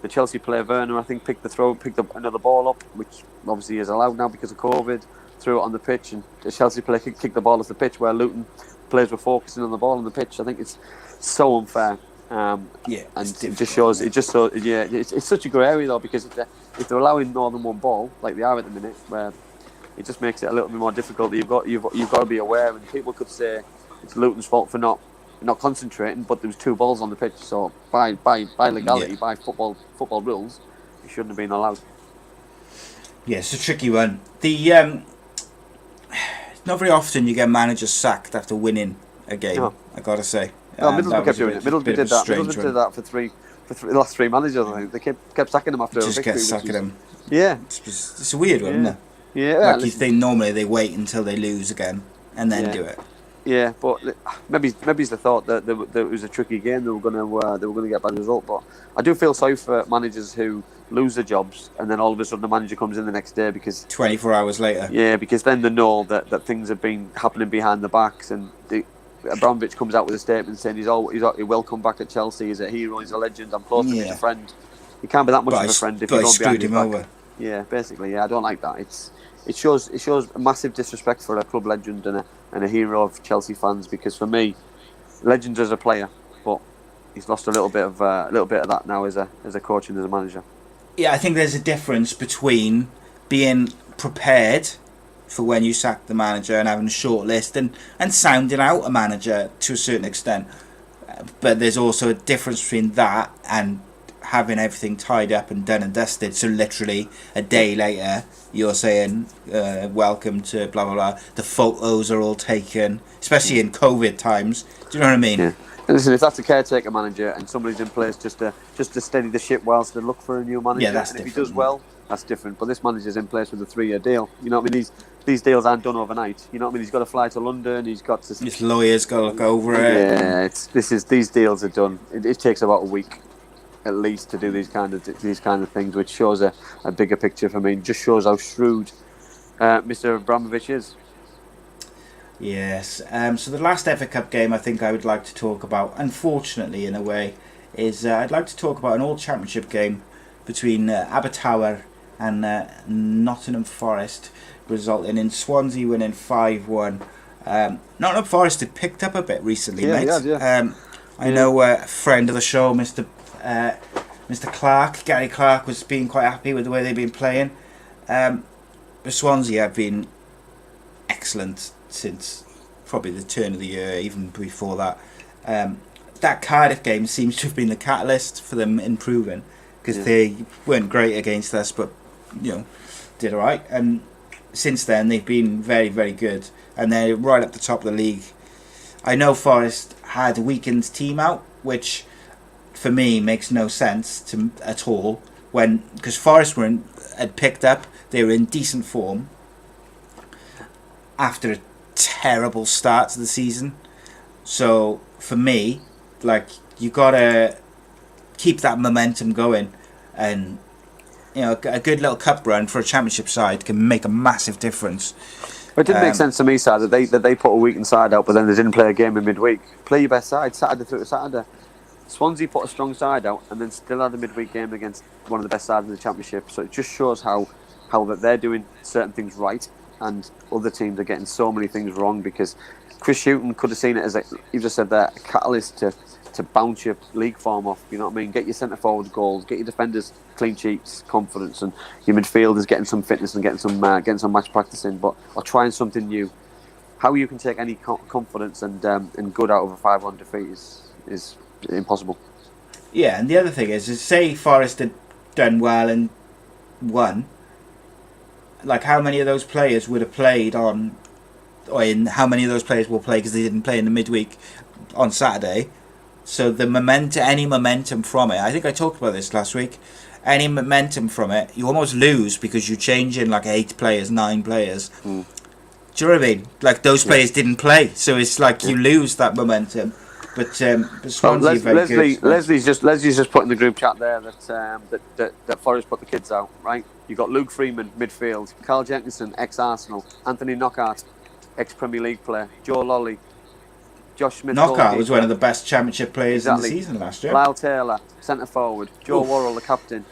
The Chelsea player Werner, I think, picked up another ball up, which obviously is allowed now because of COVID. Threw it on the pitch, and the Chelsea player kicked the ball off the pitch where Luton players were focusing on the ball on the pitch. I think it's so unfair. And it just shows. It's such a grey area though, because if they're allowing more than one ball, like they are at the minute, where it just makes it a little bit more difficult. You've got to be aware, and people could say it's Luton's fault for not concentrating, but there was 2 balls on the pitch, so by legality, by football rules, it shouldn't have been allowed. Yeah, it's a tricky one. The not very often you get managers sacked after winning a game. No. I gotta say. Middlesbrough kept doing it. Middlesbrough did that. Middlesbrough did that for the last 3 managers. I think they kept sacking them after a victory. Just kept sacking them. Yeah, it's a weird one, isn't it? Yeah, like you think normally they wait until they lose again and then do it. Yeah, but maybe it's the thought that it was a tricky game. They were going to get a bad result. But I do feel sorry for managers who lose their jobs and then all of a sudden the manager comes in the next day because 24 hours later. Yeah, because then they know that things have been happening behind the backs, and Abramovich comes out with a statement saying he's welcome back at Chelsea. He's a hero. He's a legend. I'm close to him. He's a friend. You can't be that much of a friend if you're going behind his back. Over. Yeah, basically. Yeah, I don't like that. It shows a massive disrespect for a club legend and a hero of Chelsea fans. Because for me, legend as a player, but he's lost a little bit of that now as a coach and as a manager. Yeah, I think there's a difference between being prepared for when you sack the manager and having a short list and sounding out a manager to a certain extent. But there's also a difference between that and having everything tied up and done and dusted. So literally a day later, you're saying, welcome to blah, blah, blah. The photos are all taken, especially in COVID times. Do you know what I mean? Yeah. Listen, if that's a caretaker manager and somebody's in place just to steady the ship whilst they look for a new manager, that's and if he does well, that's different. But this manager's in place with a 3-year deal. You know what I mean? These deals aren't done overnight. You know what I mean? He's got to fly to London. He's got to. His lawyer's got to look over it. Yeah, these deals are done. It takes about a week at least to do these kind of things, which shows a bigger picture for me. It just shows how shrewd Mr. Abramovich is. Yes. So the last FA Cup game I think I would like to talk about, unfortunately in a way, is I'd like to talk about an All Championship game between Abertawe and Nottingham Forest, resulting in Swansea winning 5-1. Nottingham Forest had picked up a bit recently, mate. I know a friend of the show, Mr. Clark, Gary Clark, was being quite happy with the way they've been playing. But Swansea have been excellent since probably the turn of the year, even before that. That Cardiff game seems to have been the catalyst for them improving, because they weren't great against us, but did alright. And since then they've been very, very good, and they're right up the top of the league. I know Forest had a weakened team out, which for me makes no sense at all, because Forest had picked up, they were in decent form after a terrible start to the season. So for me, you gotta keep that momentum going, and a good little cup run for a championship side can make a massive difference. It didn't make sense to me, side that they put a weakened side out, but then they didn't play a game in midweek. Play your best side Saturday through to Saturday. Swansea put a strong side out and then still had a midweek game against one of the best sides in the championship. So it just shows how that they're doing certain things right, and other teams are getting so many things wrong, because Chris Hughton could have seen it as, you just said there, a catalyst to bounce your league form off. You know what I mean? Get your centre forward goals, get your defenders clean sheets, confidence, and your midfielders getting some fitness and getting some match practice in, or trying something new. How you can take any confidence and good out of a 5-1 defeat is impossible. Yeah, and the other thing is say Forest had done well and won. How many of those players would have played how many of those players will play because they didn't play in the midweek on Saturday? So any momentum from it, I think I talked about this last week, any momentum from it, you almost lose, because you change in 8 players, 9 players. Do you know what I mean? Those players didn't play, so it's you lose that momentum. But Swansea very good. Leslie's just put in the group chat there that Forest put the kids out, right? You got Luke Freeman midfield, Carl Jenkinson ex-Arsenal, Anthony Knockaert ex-Premier League player, Joe Lolly, Josh Smith. Knockaert was one of the best championship players in the season last year. Lyle Taylor centre forward, Joe Worrell the captain.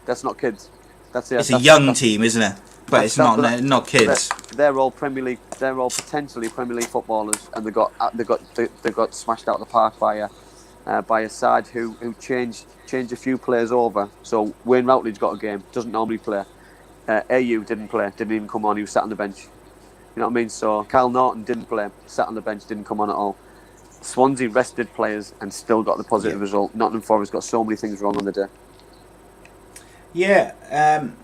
That's not kids. It's a young team, isn't it? But it's not kids. They're all Premier League. They're all potentially Premier League footballers, and they got smashed out of the park by a side who changed a few players over. So Wayne Routledge got a game, doesn't normally play. AU didn't play, didn't even come on. He was sat on the bench. You know what I mean? So Kyle Norton didn't play, sat on the bench, didn't come on at all. Swansea rested players and still got the positive result. Nottingham Forest got so many things wrong on the day. Yeah, and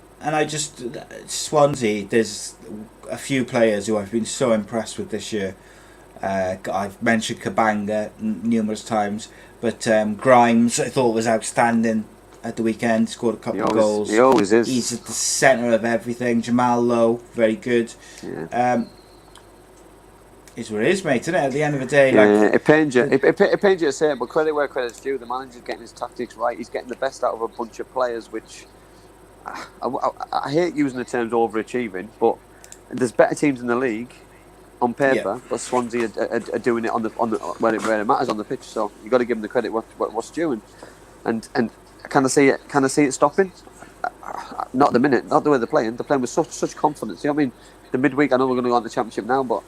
Swansea, there's a few players who I've been so impressed with this year. I've mentioned Kabanga numerous times, but Grimes I thought was outstanding at the weekend, scored a couple of goals. He always is. He's at the centre of everything. Jamal Lowe, very good. Yeah. It's what it is, mate, isn't it? At the end of the day, it pains you. It pains you to say it, but credit where credit's due. The manager's getting his tactics right. He's getting the best out of a bunch of players, which I hate using the terms overachieving, but there's better teams in the league on paper, but Swansea are doing it on the where it matters on the pitch. So you got to give them the credit what's due. And can I see it stopping? Not at the minute. Not the way they're playing. They're playing with such confidence. You know what I mean? The midweek, I know we're going to go on the championship now, but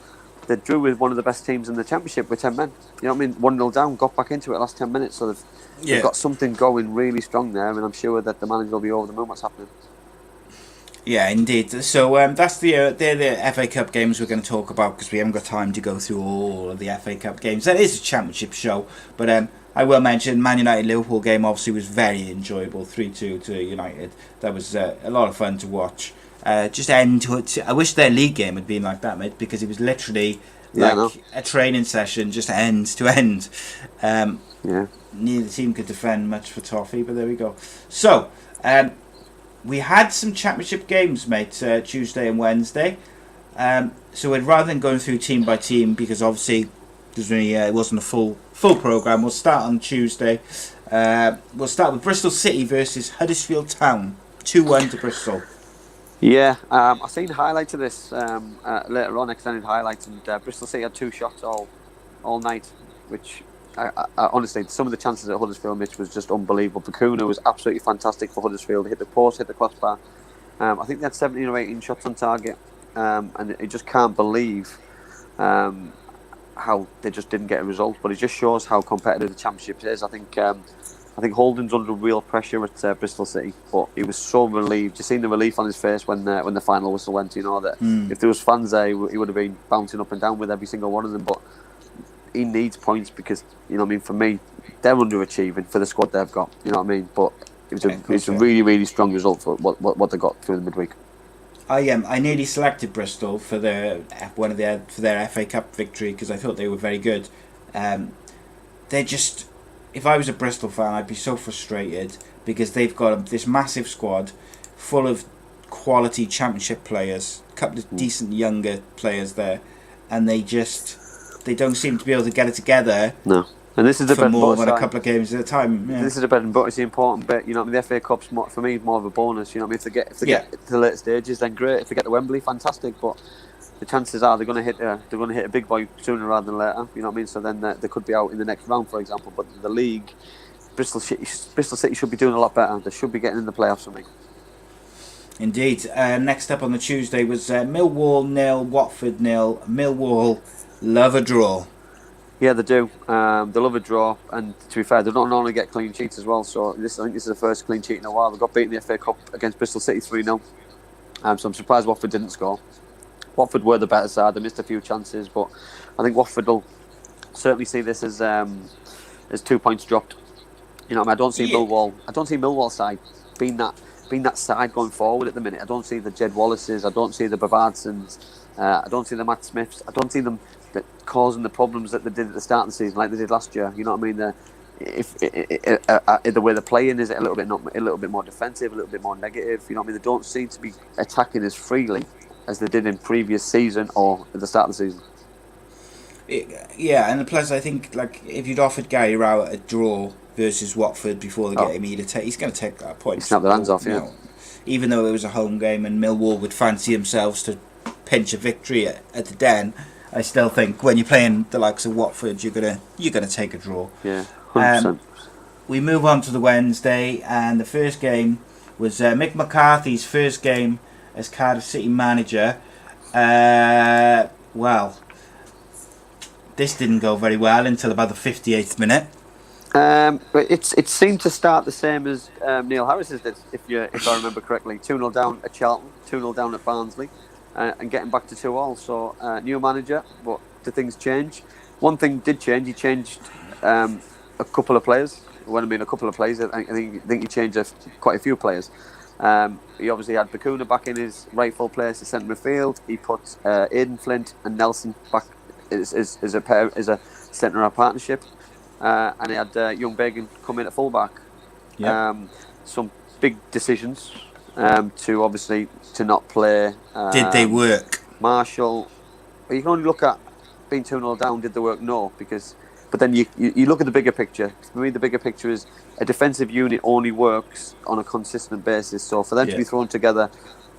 they drew with one of the best teams in the championship with 10 men. You know what I mean? 1-0 down, got back into it last 10 minutes. So they've got something going really strong there, and I'm sure that the manager will be over the moon what's happening. Yeah, indeed. So that's they're the FA Cup games we're going to talk about, because we haven't got time to go through all of the FA Cup games. That is a championship show, but I will mention Man United Liverpool game obviously was very enjoyable, 3-2 to United. That was a lot of fun to watch. Just end to it. I wish their league game had been like that, mate, because it was literally a training session, just end to end. Neither team could defend much for toffee, but there we go. So we had some championship games, mate, Tuesday and Wednesday. So rather than going through team by team, because obviously it wasn't a full programme, we'll start on Tuesday. We'll start with Bristol City versus Huddersfield Town. 2-1 to Bristol. Yeah, I seen highlights of this later on, extended highlights, and Bristol City had 2 shots all night, which I honestly, some of the chances at Huddersfield, Mitch, was just unbelievable. Bakuna was absolutely fantastic for Huddersfield. Hit the post, hit the crossbar. I think they had 17 or 18 shots on target, and you just can't believe how they just didn't get a result. But it just shows how competitive the Championship is. I think Holden's under real pressure at Bristol City, but he was so relieved. You seen the relief on his face when the final whistle went. You know that if there was fans there, he would have been bouncing up and down with every single one of them. But he needs points because, you know what I mean, for me, they're underachieving for the squad they've got. You know what I mean? But it was a really, really strong result for what they got through the midweek. I nearly selected Bristol for their FA Cup victory because I thought they were very good. They're just, if I was a Bristol fan, I'd be so frustrated because they've got this massive squad full of quality Championship players, a couple of decent younger players there, and they don't seem to be able to get it together. No. And this is the for more than a couple of games at a time. Yeah. This is the bread and butter. It's the important bit. You know what I mean? The FA Cup's for me more of a bonus. You know what I mean? If they get to the later stages, then great. If they get to Wembley, fantastic. But the chances are they're going to hit a big boy sooner rather than later. You know what I mean? So then they could be out in the next round, for example. But the league, Bristol City should be doing a lot better. They should be getting in the playoffs for me. Indeed. Next up on the Tuesday was Millwall 0, Watford 0. Millwall love a draw. Yeah, they do. They love a draw, and to be fair, they don't normally get clean sheets as well. So I think this is the first clean sheet in a while. They got beaten in the FA Cup against Bristol City 3-0. So I'm surprised Watford didn't score. Watford were the better side. They missed a few chances, but I think Watford will certainly see this as 2 points dropped. You know, I mean, I don't see Millwall side being that side going forward at the minute. I don't see the Jed Wallaces. I don't see the Bavardsons. I don't see the Matt Smiths. I don't see them causing the problems that they did at the start of the season, like they did last year. You know what I mean? The way they're playing, is it a little bit more defensive, a little bit more negative? You know what I mean? They don't seem to be attacking as freely as they did in previous season or at the start of the season. Yeah, and plus I think like if you'd offered Gary Rowett a draw versus Watford before the game, he's going to take that point. Snap their hands off, yeah. Even though it was a home game and Millwall would fancy themselves to pinch a victory at the Den, I still think when you're playing the likes of Watford, you're gonna take a draw. Yeah, 100%. We move on to the Wednesday, and the first game was Mick McCarthy's first game as Cardiff City manager. Well, this didn't go very well until about the 58th minute. But it seemed to start the same as Neil Harris's did, if I remember correctly. 2-0 down at Charlton, 2-0 down at Barnsley. And getting back to 2-2. So new manager, but did things change? One thing did change. He changed a couple of players. When I mean a couple of players, I think he changed quite a few players. He obviously had Bakuna back in his rightful place at centre midfield. He put Aidan Flint and Nelson back as a centre partnership, and he had young Bagan come in at fullback. Yep. Some big decisions. To not play. Did they work? Marshall. You can only look at being 2-0 down. Did they work? No, but then you look at the bigger picture. For me, the bigger picture is a defensive unit only works on a consistent basis. So for them to be thrown together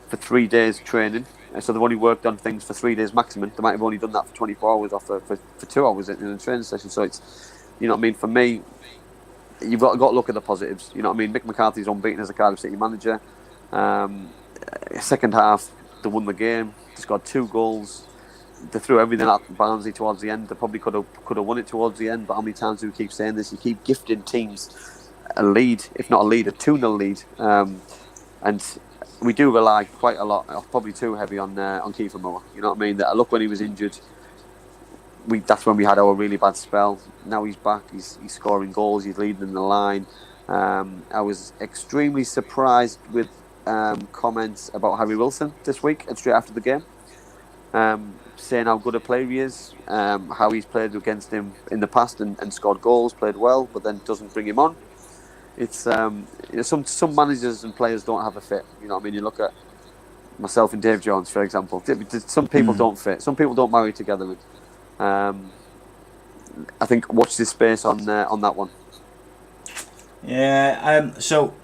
for 3 days training, so they've only worked on things for 3 days maximum. They might have only done that for 24 hours or for 2 hours in a training session. So it's, you know what I mean. For me, you've got to look at the positives. You know what I mean. Mick McCarthy's unbeaten as a Cardiff City manager. Second half, they won the game. They scored 2 goals. They threw everything at Barnsley towards the end. They probably could have won it towards the end. But how many times do we keep saying this? You keep gifting teams a lead, if not a lead, a 2-0 lead. And we do rely quite a lot, probably too heavy on Kiefer Moore. You know what I mean? That look, when he was injured, that's when we had our really bad spell. Now he's back. He's scoring goals. He's leading the line. I was extremely surprised with comments about Harry Wilson this week and straight after the game, saying how good a player he is, how he's played against him in the past and scored goals, played well, but then doesn't bring him on. It's some managers and players don't have a fit. You know what I mean? You look at myself and Dave Jones, for example. Some people don't fit. Some people don't marry together. I think watch this space on that one. Yeah. So.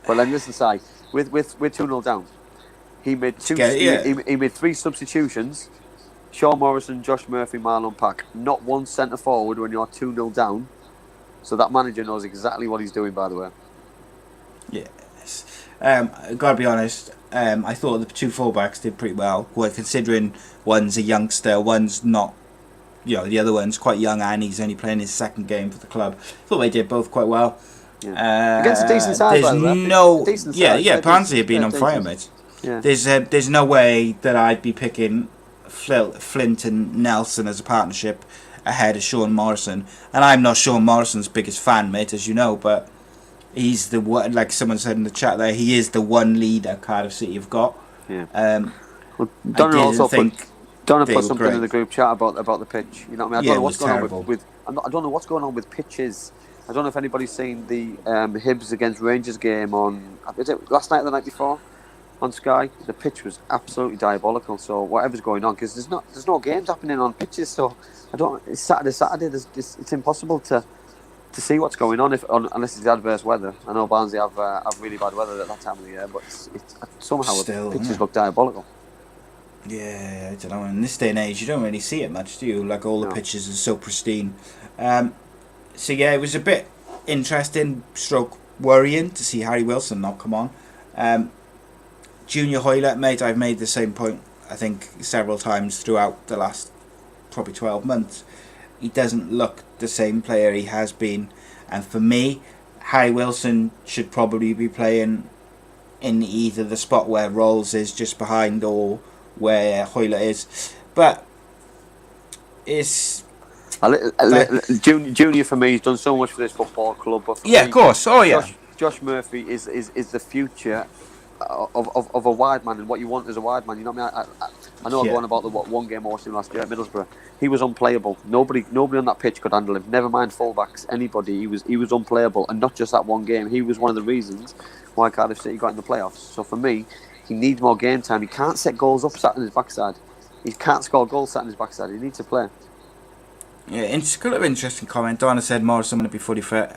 But then listen, Si, with 2-0 down, He made two. Yeah. He made 3 substitutions. Sean Morrison, Josh Murphy, Marlon Pack. Not one centre forward when you're 2-0 down. So that manager knows exactly what he's doing, by the way. Yes. Gotta be honest, I thought the 2 fullbacks did pretty well. Well, considering one's a youngster, one's not, the other one's quite young and he's only playing his 2nd game for the club. Thought they did both quite well. Yeah. Against a decent side, by the way. Barnsley have been on fire, mate. Yeah. There's no way that I'd be picking Flint and Nelson as a partnership ahead of Sean Morrison, and I'm not Sean Morrison's biggest fan, mate, as you know, but he's the one, like someone said in the chat there, he is the one leader Cardiff City have got. Yeah. Well, Donna also put something great in the group chat about the pitch. You know what I mean? I don't know what's going on with I don't know what's going on with pitches. I don't know if anybody's seen the Hibs against Rangers game on, is it last night or the night before on Sky? The pitch was absolutely diabolical. So whatever's going on, because there's no games happening on pitches. So it's Saturday. It's impossible to see what's going on unless it's adverse weather. I know Barnsley have really bad weather at that time of the year, but somehow the pitches look diabolical. Yeah, I don't know. In this day and age, you don't really see it much, do you? Like all the pitches are so pristine. So yeah, it was a bit interesting, stroke worrying to see Harry Wilson not come on. Junior Hoylett, mate, I've made the same point, I think, several times throughout the last probably 12 months. He doesn't look the same player he has been. And for me, Harry Wilson should probably be playing in either the spot where Rolls is just behind or where Hoylett is. But it's... Junior for me, he's done so much for this football club. But for me, of course. Oh yeah. Josh Murphy is the future of a wide man, and what you want is a wide man. You know what I mean? I know I'm going about the one game I watched him last year at Middlesbrough. He was unplayable. Nobody on that pitch could handle him. Never mind fullbacks, anybody. He was unplayable, and not just that one game. He was one of the reasons why Cardiff City got in the playoffs. So for me, he needs more game time. He can't set goals up sat on his backside. He can't score goals sat on his backside. He needs to play. Yeah, it's kind of an interesting comment. Donna said Morrison going to be fully fit.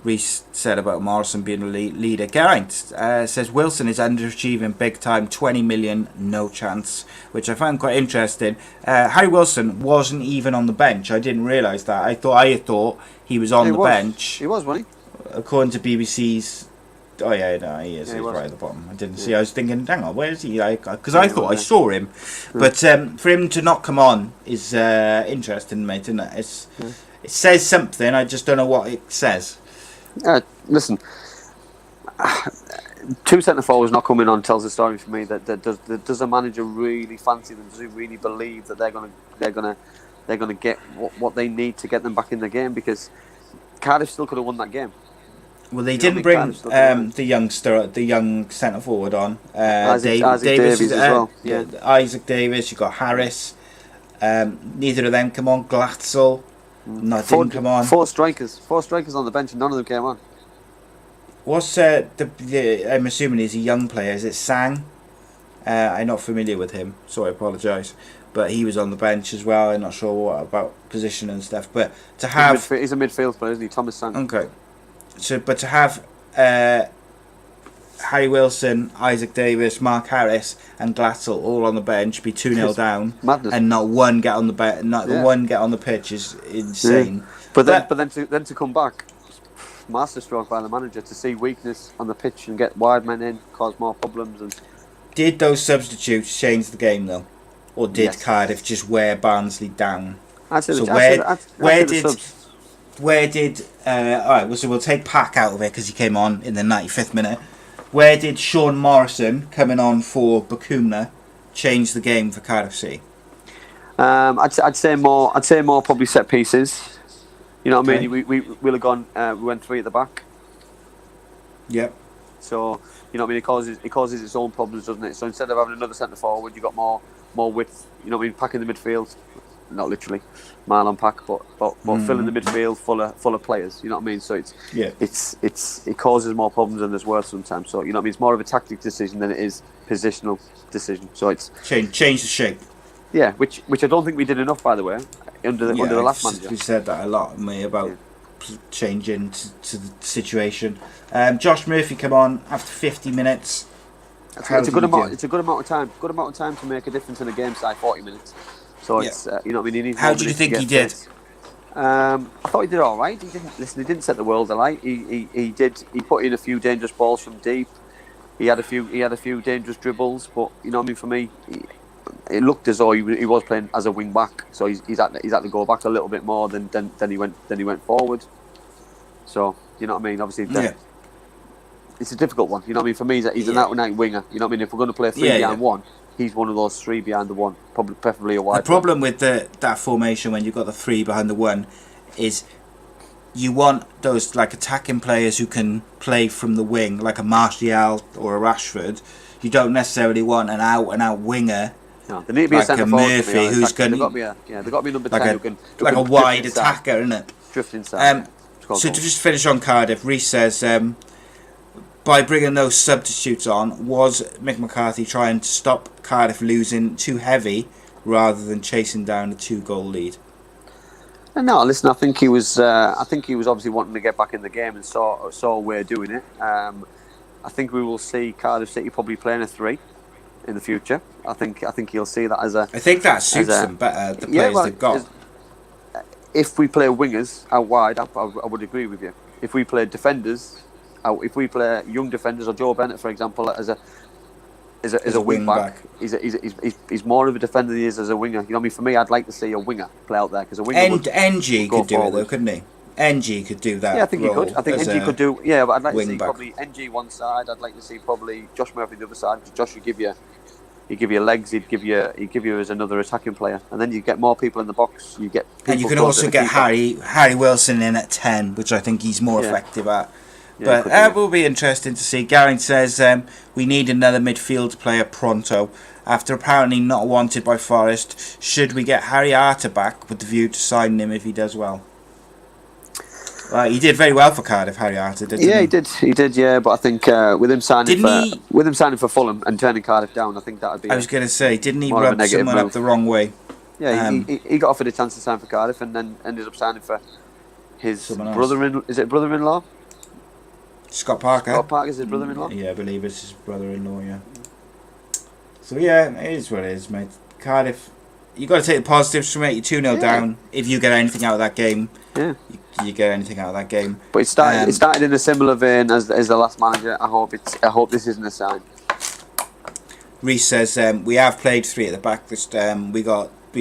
Reese said about Morrison being a leader. Geraint says Wilson is underachieving big time, 20 million, no chance, which I found quite interesting. Harry Wilson wasn't even on the bench. I didn't realise that. I thought he was on the bench. He was, wasn't he? According to BBC's... Oh yeah, no, he is. He's right at the bottom. I didn't see. I was thinking, hang on, where is he? Because I thought I saw him, but for him to not come on is interesting, mate. Isn't it? It says something. I just don't know what it says. Listen, 2 centre forwards not coming on tells a story for me. That does the manager really fancy them? Does he really believe that they're gonna get what they need to get them back in the game? Because Cardiff still could have won that game. Well, they didn't bring the young centre forward on. Isaac Davies as well. Yeah. Isaac Davies. You got Harris. Neither of them come on. Glatzel. Didn't come on. 4 strikers on the bench, and none of them came on. What's I'm assuming he's a young player. Is it Sang? I'm not familiar with him, so I apologise. But he was on the bench as well. I'm not sure what about position and stuff. But to have he's a midfield player, isn't he? Thomas Sang. Okay. So, but to have Harry Wilson, Isaac Davis, Mark Harris, and Glatzel all on the bench, be 2-0 down, madness. And not one get on the one get on the pitch is insane. Yeah. But then to come back, masterstroke by the manager to see weakness on the pitch and get wide men in, cause more problems. And did those substitutes change the game though, or did Cardiff just wear Barnsley down? Where did alright, so we'll take Pack out of it because he came on in the 95th minute. Where did Sean Morrison coming on for Bakumna change the game for Cardiff City? I'd say more probably set pieces. You know what I mean? We'll have gone. We went 3 at the back. Yep. So you know what I mean? It causes its own problems, doesn't it? So instead of having another centre forward, you got more width. You know what I mean? Pack in the midfield. Not literally, Marlon Pack, but filling the midfield full of players. You know what I mean? So it causes more problems than there's worth sometimes. So you know what I mean? It's more of a tactic decision than it is positional decision. So it's change the shape. Yeah, which I don't think we did enough, by the way, under the last manager. We said that a lot, about changing to the situation. Josh Murphy come on after 50 minutes. It's a good amount. It's a good amount of time. Good amount of time to make a difference in a game side. 40 minutes. So it's you know what I mean. He needs How more do you minutes to think he get did? fit. I thought he did all right. He didn't listen. He didn't set the world alight. He did. He put in a few dangerous balls from deep. He had a few dangerous dribbles. But you know what I mean. For me, it looked as though he was playing as a wing back. So he's had to go back a little bit more than he went forward. So you know what I mean. Obviously, it's a difficult one. You know what I mean. For me, he's an out-and-out winger. You know what I mean. If we're going to play three behind one, he's one of those three behind the one, probably preferably a wide. The problem with that formation when you've got the three behind the one is you want those like attacking players who can play from the wing, like a Martial or a Rashford. You don't necessarily want an out-and-out winger. No, there need to be like a Murphy who's going to be number like 10 who can a wide attacker, isn't it? Drift inside. So to just finish on Cardiff, Reece says, by bringing those substitutes on, was Mick McCarthy trying to stop Cardiff losing too heavy rather than chasing down a 2-goal lead? No, listen. I think he was obviously wanting to get back in the game and saw we're doing it. I think we will see Cardiff City probably playing a 3 in the future. I think he'll see that as a. I think that suits them better. The players they've got. If we play wingers out wide, I would agree with you. If we play defenders. If we play young defenders or Joe Bennett, for example, as a wing back, he's more of a defender than he is as a winger. You know what I mean? For me, I'd like to see a winger play out there because a winger. NG could do it though, couldn't he? NG could do that. Yeah, I think he could. I think NG could do. Yeah, but I'd like to see back. probably NG one side. I'd like to see probably Josh Murphy the other side because Josh would give you legs. He'd give you as another attacking player, and then you get more people in the box. You get. And you can also get Harry Wilson in at 10, which I think he's more effective at. But that will be interesting to see. Gary says we need another midfield player pronto. After apparently not wanted by Forest, should we get Harry Arter back with the view to signing him if he does well? He did very well for Cardiff, Harry Arter, didn't he? Yeah, he did. Yeah, but I think with him signing for Fulham and turning Cardiff down, I think that would be. I was going to say, didn't he rub someone up the wrong way? Yeah, he got offered a chance to sign for Cardiff and then ended up signing for his brother-in-law. Is it brother-in-law? Scott Parker. Scott Parker's his brother-in-law? Yeah, I believe it's his brother-in-law, yeah. So, yeah, it is what it is, mate. Cardiff, you got to take the positives from it. You're 2-0 down. If you get anything out of that game, you get anything out of that game. But it started in a similar vein as the last manager. I hope this isn't a sign. Reece says, we have played 3 at the back. We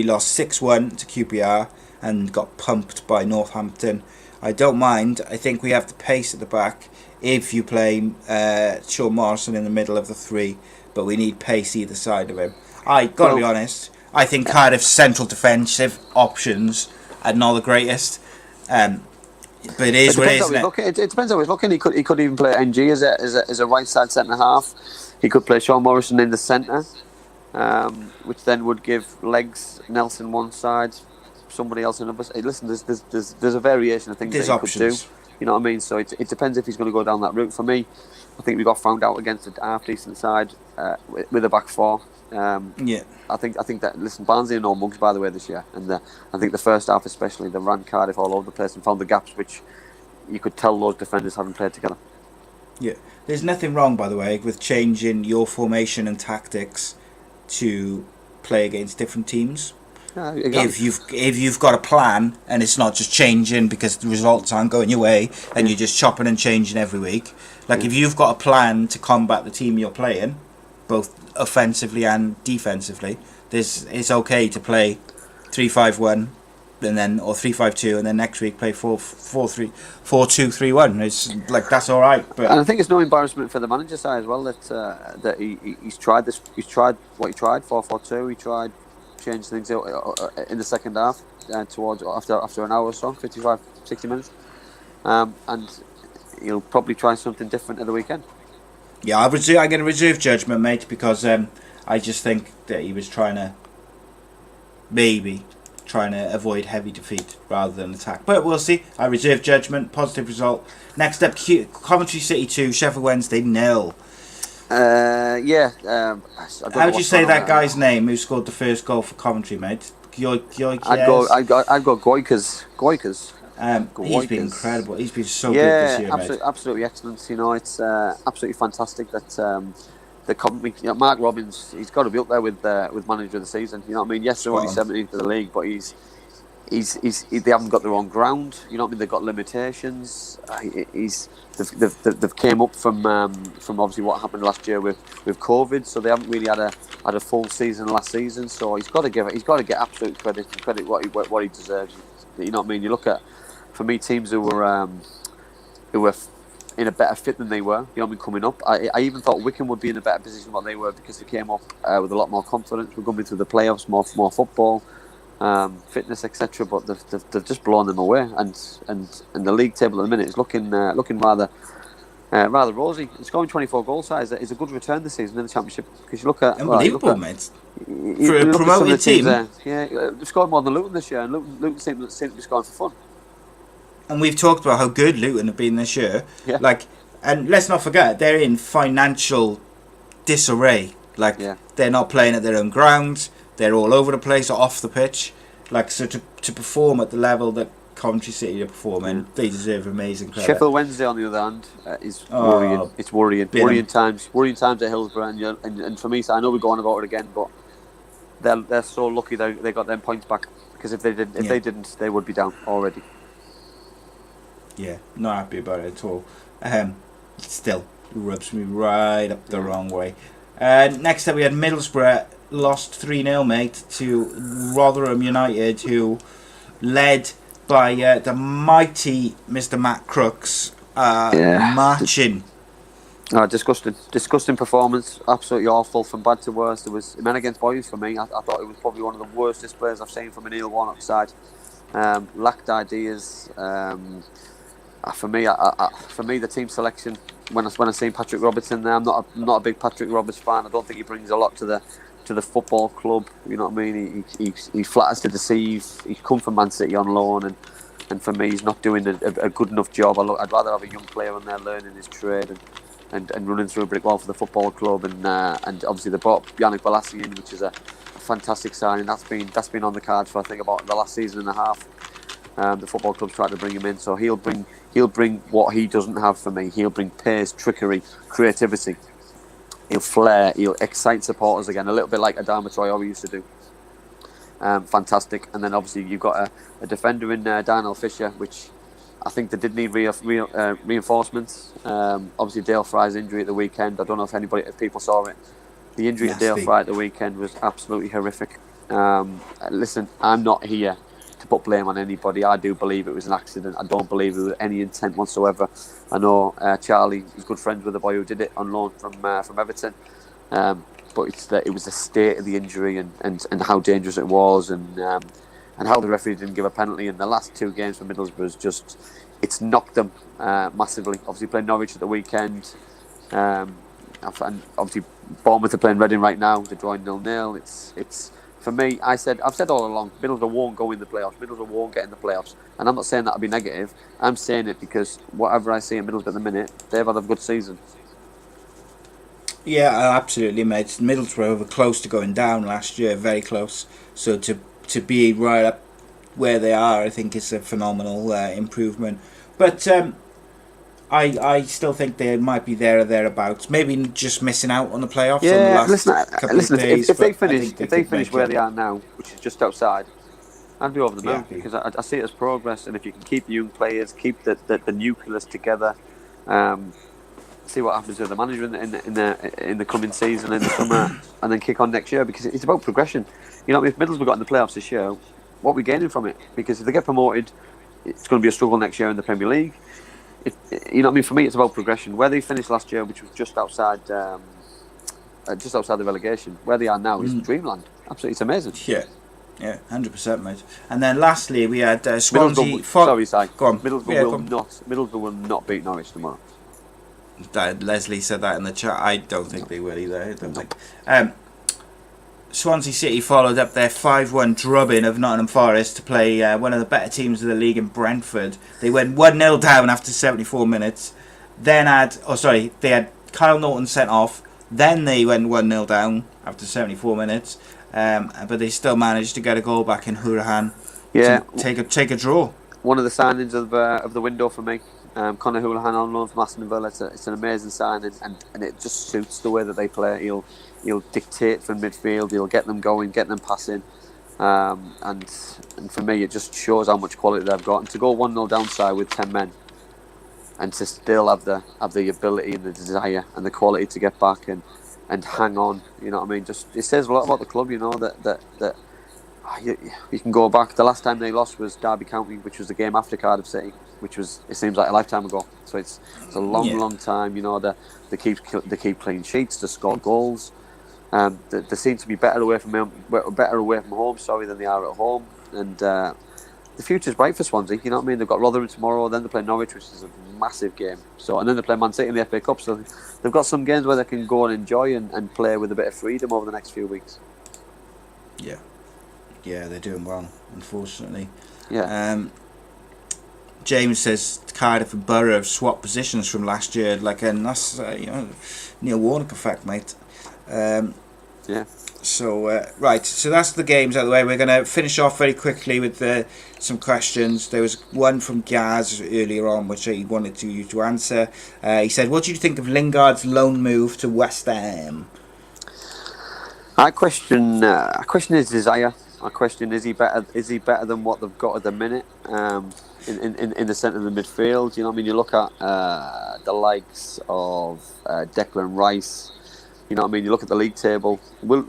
lost 6-1 to QPR and got pumped by Northampton. I don't mind. I think we have the pace at the back. If you play Sean Morrison in the middle of the 3, but we need pace either side of him. I got to be honest, I think Cardiff's central defensive options are not the greatest. But it is what it is, isn't it? It depends how he's looking. He could even play NG as a right side centre half. He could play Sean Morrison in the centre, which then would give legs Nelson one side, somebody else in the bus. Hey, listen, there's a variation of things that he could do. You know what I mean? So it depends if he's going to go down that route. For me, I think we got found out against a half decent side with a back 4. I think that Barnsley are no mugs by the way this year, and I think the first half especially they ran Cardiff all over the place and found the gaps which you could tell those defenders haven't played together. Yeah, there's nothing wrong by the way with changing your formation and tactics to play against different teams. If you've got a plan and it's not just changing because the results aren't going your way and you're just chopping and changing every week. If you've got a plan to combat the team you're playing, both offensively and defensively, it's okay to play 3-5-1 and then or 3-5-2 and then next week play 4-2-3-1. It's like that's all right. But and I think it's no embarrassment for the manager side as well that he's tried this. He's tried what he tried 4-4-2. He tried. Change things in the second half towards after an hour or so, 55-60 minutes, and he'll probably try something different at the weekend. Yeah, I'm going to reserve judgment, mate, because I just think that he was trying to avoid heavy defeat rather than attack. But we'll see. I reserve judgment. Positive result. Next up, Coventry City 2, Sheffield Wednesday 0. How do you say that guy's name who scored the first goal for Coventry, mate? I'd go Goikas. He's been incredible. He's been so good this year, mate. Absolutely excellent. You know, it's absolutely fantastic that Mark Robbins, he's got to be up there with manager of the season. You know what I mean? Yes, they're only 17th of the league, but they haven't got their own ground. You know what I mean? They've got limitations. They've came up from obviously what happened last year with COVID, so they haven't really had a full season last season. So he's got to get absolute credit what he deserves. You know what I mean? You look at, for me, teams who were in a better fit than they were. You know what I mean? Coming up, I even thought Wycombe would be in a better position than what they were, because they came up with a lot more confidence. We're going through the playoffs, more football. Fitness, etc. But they've just blown them away, and the league table at the minute is looking rather rosy. Scoring 24 goal size is a good return this season in the Championship, because you look at unbelievable, mate. For a promoted team, they've scored more than Luton this year, and Luton seem to be scoring for fun. And we've talked about how good Luton have been this year. Yeah. And let's not forget, they're in financial disarray. They're not playing at their own ground. They're all over the place, off the pitch. So to perform at the level that Coventry City are performing, they deserve amazing credit. Sheffield Wednesday, on the other hand, is worrying. It's worrying. Worrying times at Hillsborough, and for me, I know we're going about it again, but they're so lucky they got them points back, because if they didn't, they would be down already. Yeah, not happy about it at all. Still rubs me right up the wrong way. Next up, we had Middlesbrough lost 3-0, mate, to Rotherham United, who led by the mighty Mr. Matt Crooks, marching. Disgusting performance. Absolutely awful, from bad to worse. There was men against boys for me. I thought it was probably one of the worst displays I've seen from a Neil Warnock side. Lacked ideas. For me, the team selection, when I seen Patrick Roberts in there, I'm not a big Patrick Roberts fan. I don't think he brings a lot to the football club. You know what I mean? He flatters to deceive. He's come from Man City on loan, and for me, he's not doing a good enough job. I'd rather have a young player on there learning his trade and running through a brick wall for the football club. And obviously they brought Yannick Bolasie in, which is a fantastic signing. That's been on the cards for, I think, about the last season and a half. The football club's tried to bring him in, so he'll bring what he doesn't have for me. He'll bring pace, trickery, creativity. He'll flair. He'll excite supporters again, a little bit like Adama Traore used to do. Fantastic. And then obviously you've got a defender in Darnell Fisher, which I think they did need reinforcements. Obviously Dale Fry's injury at the weekend. I don't know if people saw it. The injury to Dale Fry at the weekend was absolutely horrific. Listen, I'm not here to put blame on anybody. I do believe it was an accident. I don't believe it was any intent whatsoever. I know Charlie is good friends with the boy who did it on loan from Everton, but it was the state of the injury and how dangerous it was, and how the referee didn't give a penalty in the last two games for Middlesbrough. It's knocked them massively. Obviously playing Norwich at the weekend, and obviously Bournemouth are playing Reading right now. They're drawing 0-0. It's for me, I've said all along, Middlesbrough won't go in the playoffs. Middlesbrough won't get in the playoffs. And I'm not saying that to be negative. I'm saying it because whatever I see in Middlesbrough at the minute, they've had a good season. Yeah, absolutely, mate. Middlesbrough were close to going down last year, very close. So to be right up where they are, I think it's a phenomenal improvement. But I still think they might be there or thereabouts. Maybe just missing out on the playoffs. Yeah, on the last couple of days. If they finish where they are now, which is just outside, I'd be over the moon, because I see it as progress. And if you can keep the young players, keep the nucleus together, see what happens with the manager in the coming season in the summer, and then kick on next year, because it's about progression. You know, if Middlesbrough got in the playoffs this year, what are we gaining from it? Because if they get promoted, it's going to be a struggle next year in the Premier League. You know what I mean? For me, it's about progression. Where they finished last year, which was just outside the relegation, where they are now is dreamland. Absolutely, it's amazing. Yeah, 100%, mate. And then lastly, we had Swansea. Middlesbrough will not beat Norwich tomorrow. Leslie said that in the chat. I don't think they will either. I don't think. Swansea City followed up their 5-1 drubbing of Nottingham Forest to play one of the better teams of the league in Brentford. They went 1-0 down after 74 minutes. They had Kyle Norton sent off. Then they went 1-0 down after 74 minutes. But they still managed to get a goal back in Hourihan. Yeah, to take a draw. One of the signings of the window for me. Conor Houlihan on loan from Aston Villa. It's an amazing signing, and it just suits the way that they play. He'll dictate from midfield. He'll get them going, get them passing. And for me, it just shows how much quality they've got. And to go 1-0 downside with 10 men, and to still have the ability and the desire and the quality to get back and hang on, you know what I mean? Just it says a lot about the club, you know, that you can go back. The last time they lost was Derby County, which was the game after Cardiff City, which was, it seems like a lifetime ago. So it's a long time, you know. They keep clean sheets, they score goals. They seem to be better away from home, than they are at home. And the future's bright for Swansea. You know what I mean? They've got Rotherham tomorrow, then they play Norwich, which is a massive game. And then they play Man City in the FA Cup. So they've got some games where they can go and enjoy and play with a bit of freedom over the next few weeks. Yeah, they're doing well, unfortunately. Yeah. James says Cardiff and Boro have swapped positions from last year, and that's Neil Warnock effect, mate. Yeah. So right, so that's the games out of the way. We're going to finish off very quickly with some questions. There was one from Gaz earlier on, which he wanted you to answer. He said, "What do you think of Lingard's loan move to West Ham?" I question his desire. I question, is he better than what they've got at the minute in the centre of the midfield? You know what I mean? You look at the likes of Declan Rice. You know what I mean? You look at the league table. Will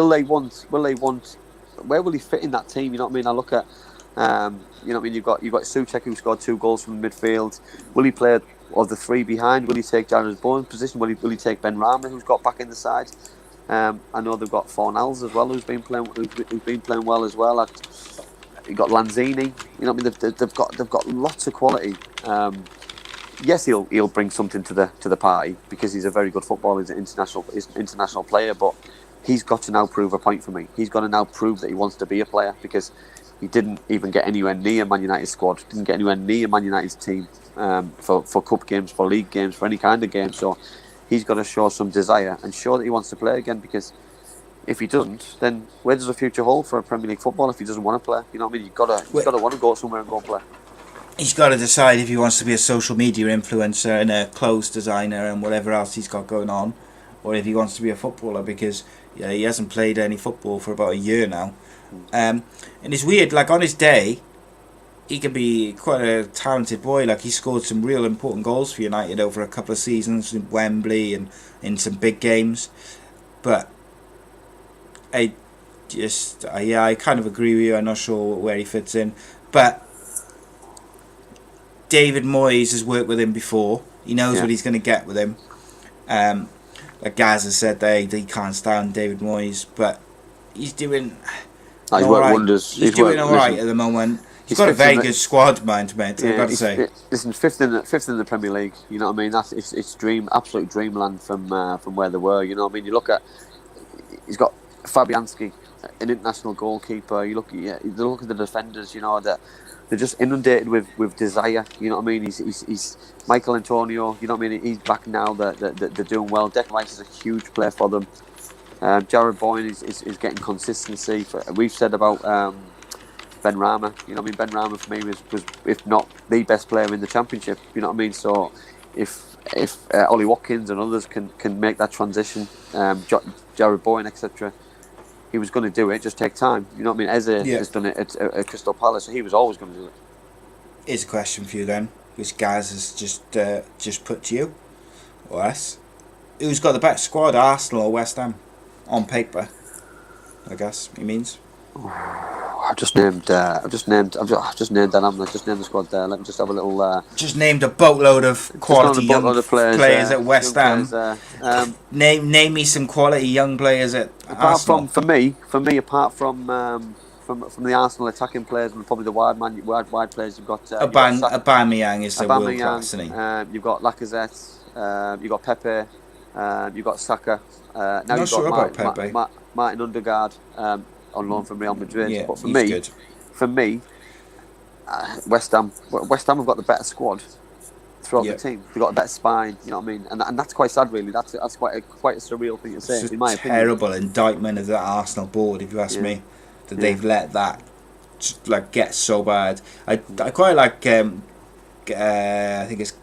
they want? Where will he fit in that team? You know what I mean? I look at you know what I mean? You've got Souček, who scored 2 goals from the midfield. Will he play of the 3 behind? Will he take Jared Bowen's position? Will he take Ben Rama, who's got back in the side? I know they've got Fornals as well, who's been playing well as well. You've got Lanzini. You know what I mean? They've got lots of quality. Yes, he'll bring something to the party because he's a very good footballer. He's an international player, but he's got to now prove a point for me. He's got to now prove that he wants to be a player, because he didn't even get anywhere near Man United's squad. Didn't get anywhere near Man United's team for cup games, for league games, for any kind of game. So he's got to show some desire and show that he wants to play again, because if he doesn't, then where does the future hold for a Premier League football if he doesn't want to play? You know what I mean? He's got to want to go somewhere and go and play. He's got to decide if he wants to be a social media influencer and a clothes designer and whatever else he's got going on, or if he wants to be a footballer, because he hasn't played any football for about a year now. And it's weird, on his day, he could be quite a talented boy. He scored some real important goals for United over a couple of seasons in Wembley and in some big games. But I kind of agree with you. I'm not sure where he fits in. But David Moyes has worked with him before. He knows what he's going to get with him. Like Gaz has said, they can't stand David Moyes, but he's doing he's worked wonders. He's doing all right at the moment. He's got a very good squad, mate. I've got to say. Listen, fifth in the Premier League. You know what I mean? It's absolute dreamland from where they were. You know what I mean? You look at, he's got Fabianski, an international goalkeeper. You look at the defenders. You know that they're just inundated with desire. You know what I mean? He's Michael Antonio. You know what I mean? He's back now. They're doing well. Declan Rice is a huge player for them. Jared Bowen is getting consistency. We've said about Ben Rama. You know what I mean? Ben Rama for me was if not the best player in the Championship. You know what I mean? So if Ollie Watkins and others can make that transition, Jared Bowen, etc., he was going to do it. Just take time. You know what I mean? Eze has done it at Crystal Palace, so he was always going to do it. Here's a question for you then, which Gaz has just put to you, or us. Who's got the better squad, Arsenal or West Ham, on paper? I guess he means. I've just named that. I've just named the squad there. Let me just have a little. Just named a boatload of quality young players at West Ham. Name me some quality young players at Arsenal. For me, apart from the Arsenal attacking players and probably the wide players, you've got Aubameyang is the world class, isn't he? You've got Lacazette. You've got Pepe. You've got Saka. Now Not you've sure got about Pepe. Martin Ødegaard. On loan from Real Madrid, yeah, but for good. me, West Ham have got the better squad throughout the team. They've got a better spine, you know what I mean, and that's quite sad, really. That's quite a surreal thing to say. It's in my opinion. Terrible indictment of the Arsenal board, if you ask me, that they've let that get so bad. I quite like I think it's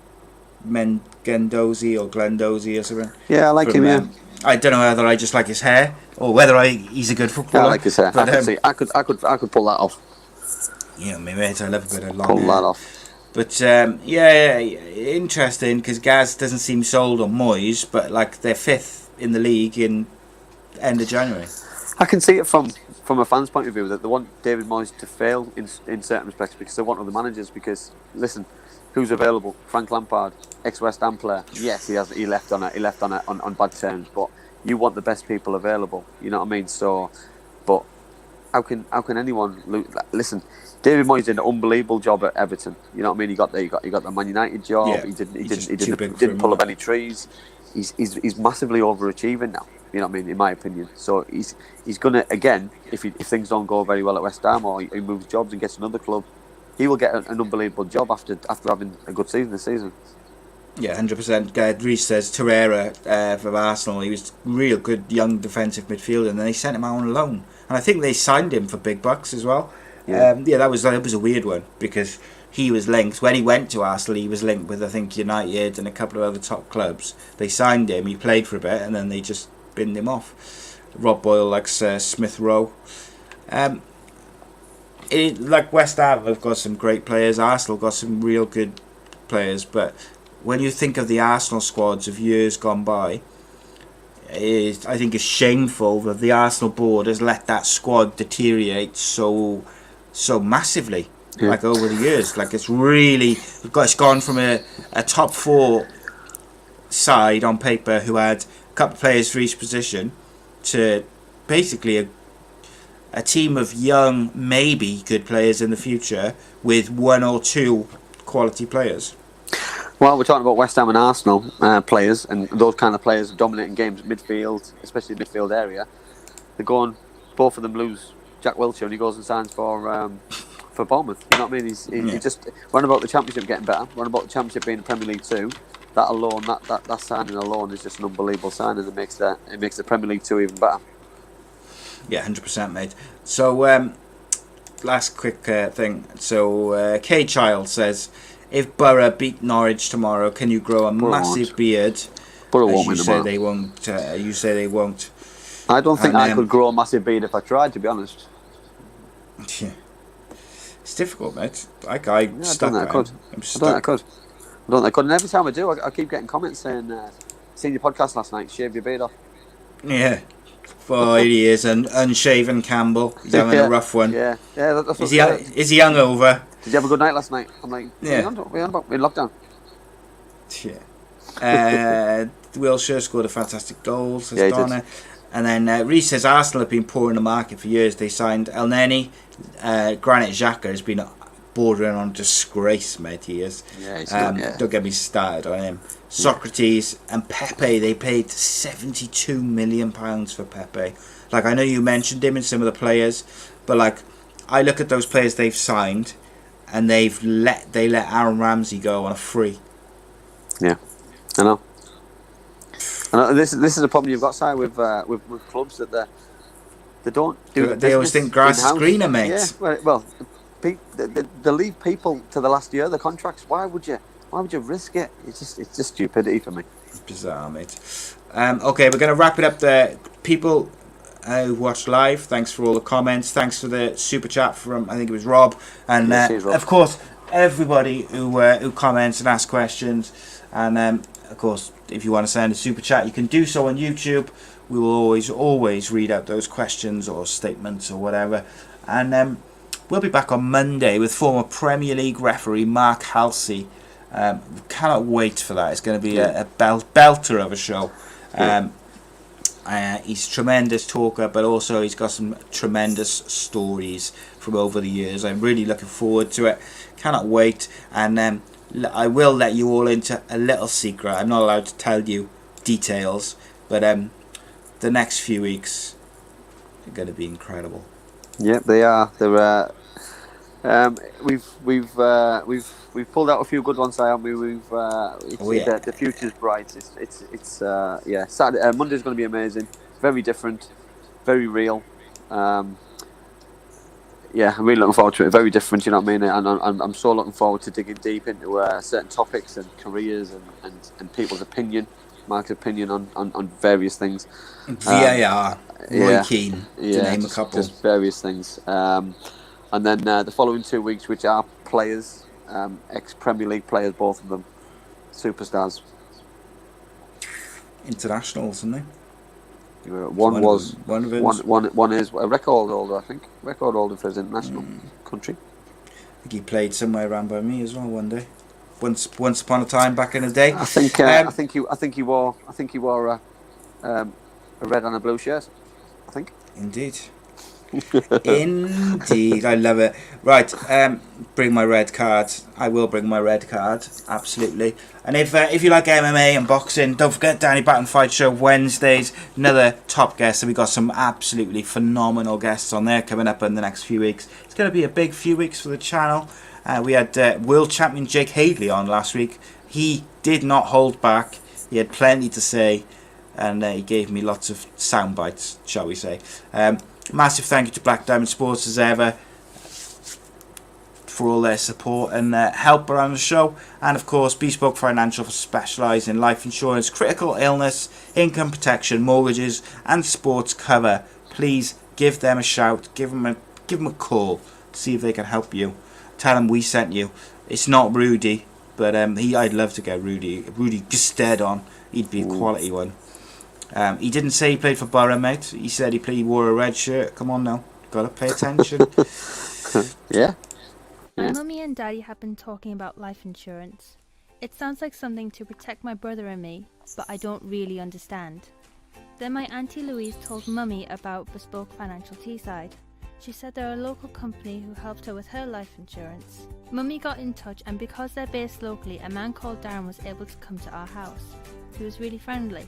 Gendozi or Glendozi or something. Yeah, I like him. Yeah, I don't know whether I just like his hair or whether he's a good footballer. yeah, I like his hair. But, I could pull that off. You know, maybe I love a bit of long Pull hair. that off. But yeah, interesting because Gaz doesn't seem sold on Moyes, but like they're 5th in the league in end of January. I can see it from a fan's point of view that they want David Moyes to fail in certain respects because they want other managers. Because listen, who's available? Frank Lampard, ex-West Ham player. Yes, he left on bad terms, but you want the best people available. You know what I mean? So, but how can anyone listen? David Moyes did an unbelievable job at Everton. You know what I mean? He got the Man United job. Yeah, He didn't pull up any trees. He's massively overachieving now. You know what I mean? In my opinion. So he's gonna again if things don't go very well at West Ham or he moves jobs and gets another club, he will get an unbelievable job after having a good season this season. Yeah, 100%. Reece says Torreira for Arsenal. He was real good young defensive midfielder, and then they sent him out on loan. And I think they signed him for big bucks as well. Yeah, that was a weird one because he was linked when he went to Arsenal. He was linked with I think United and a couple of other top clubs. They signed him. He played for a bit, and then they just binned him off. Rob Boyle likes Smith Rowe. Like West Ham have got some great players. Arsenal got some real good players, but when you think of the Arsenal squads of years gone by, I think it's shameful that the Arsenal board has let that squad deteriorate so massively. Yeah. Like over the years, like it's gone from a top 4 side on paper who had a couple of players for each position to basically a team of young, maybe good players in the future with 1 or 2 quality players. Well, we're talking about West Ham and Arsenal players, and those kind of players dominating games at midfield, especially the midfield area. They're going, both of them lose Jack Wilshere, and he goes and signs for Bournemouth. You know what I mean? He just run about the Championship getting better, run about the Championship being the Premier League 2. That alone, that signing alone is just an unbelievable signing. It makes the Premier League 2 even better. Yeah, 100%, mate. So, last quick thing. So, K Child says, if Boro beat Norwich tomorrow, can you grow a massive beard? Boro won't win tomorrow. You say they won't. I don't think I could grow a massive beard if I tried, to be honest. Yeah. It's difficult, mate. I stuck. I don't think I could. And every time I do, I keep getting comments saying, "Seen your podcast last night. Shave your beard off." Yeah. For he is an unshaven Campbell. He's having a rough one. Yeah. That's is he hungover? Did you have a good night last night? I'm like, yeah. We're in lockdown. Yeah. Wilshere scored a fantastic goal, says Donna. Did. And then Reece says Arsenal have been poor in the market for years. They signed El Neni. Granit Xhaka has been bordering on disgrace, mate. He is. Yeah, he's Don't get me started on him. Socrates and Pepe, they paid £72 million for Pepe. Like, I know you mentioned him and some of the players, but like, I look at those players they've signed, and they let Aaron Ramsey go on a free. Yeah, I know. This is a problem you've got, Si, with clubs that they don't do. They always think grass is greener, mate. Yeah, well, they leave people to the last year of the contracts. Why would you risk it? It's just stupidity for me. Bizarre, mate. Okay, we're going to wrap it up there. People who watched live, thanks for all the comments. Thanks for the super chat from, I think it was Rob. And Rob. Of course, everybody who comments and asks questions. And of course, if you want to send a super chat, you can do so on YouTube. We will always read out those questions or statements or whatever. And we'll be back on Monday with former Premier League referee Mark Halsey. Cannot wait for that. It's going to be a belter of a show. He's a tremendous talker, but also he's got some tremendous stories from over the years. I'm really looking forward to it. Cannot wait. And I will let you all into a little secret. I'm not allowed to tell you details, but the next few weeks are going to be incredible. Yep, they are. They're. We've pulled out a few good ones, haven't we? The future's bright. It's Saturday, Monday's going to be amazing. Very different, very real. yeah, I'm really looking forward to it. Very different, you know what I mean? And I'm so looking forward to digging deep into certain topics and careers and people's opinion, Mark's opinion on various things. VAR, Roy Keane, to name a couple. Just various things. And then the following 2 weeks, which are players, ex-Premier League players, both of them, superstars. Internationals, isn't they? One is a record holder, I think. Record holder for his international country. I think he played somewhere around by me as well one day. Once upon a time back in the day. I think he wore a red and a blue shirt. I think. Indeed. Indeed, I love it. Right, bring my red card. I will bring my red card, absolutely. And if you like MMA and boxing, don't forget Danny Batten Fight Show Wednesdays. Another top guest, and we got some absolutely phenomenal guests on there coming up in the next few weeks. It's going to be a big few weeks for the channel. We had world champion Jake Hadley on last week. He did not hold back. He had plenty to say, and he gave me lots of sound bites, shall we say. Massive thank you to Black Diamond Sports as ever for all their support and help around the show, and of course Bespoke Financial for specialise in life insurance, critical illness, income protection, mortgages and sports cover. Please give them a shout, give them a call, see if they can help you. Tell them we sent you. It's not Rudy, but I'd love to get Rudy Gusted on. He'd be a quality one. He didn't say he played for Boro, mate. He said he wore a red shirt. Come on now, gotta pay attention. Yeah. My mummy and daddy have been talking about life insurance. It sounds like something to protect my brother and me, but I don't really understand. Then my auntie Louise told mummy about Bespoke Financial Teesside. She said they're a local company who helped her with her life insurance. Mummy got in touch, and because they're based locally, a man called Darren was able to come to our house. He was really friendly.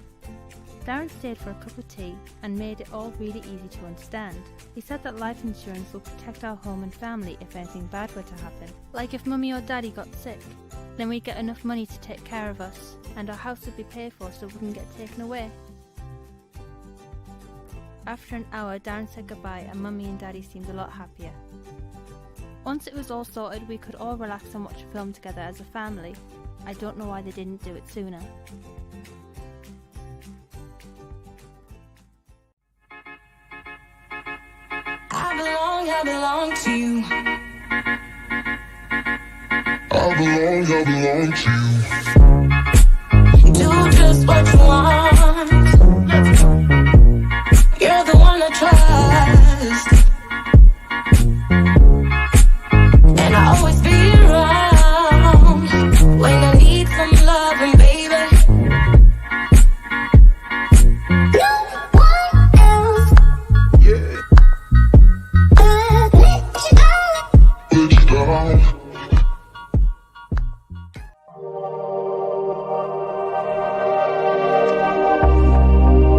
Darren stayed for a cup of tea and made it all really easy to understand. He said that life insurance will protect our home and family if anything bad were to happen. Like if mummy or daddy got sick, then we'd get enough money to take care of us, and our house would be paid for so it wouldn't get taken away. After an hour, Darren said goodbye and mummy and daddy seemed a lot happier. Once it was all sorted, we could all relax and watch a film together as a family. I don't know why they didn't do it sooner. I belong to you. I belong to you. Do just what you want.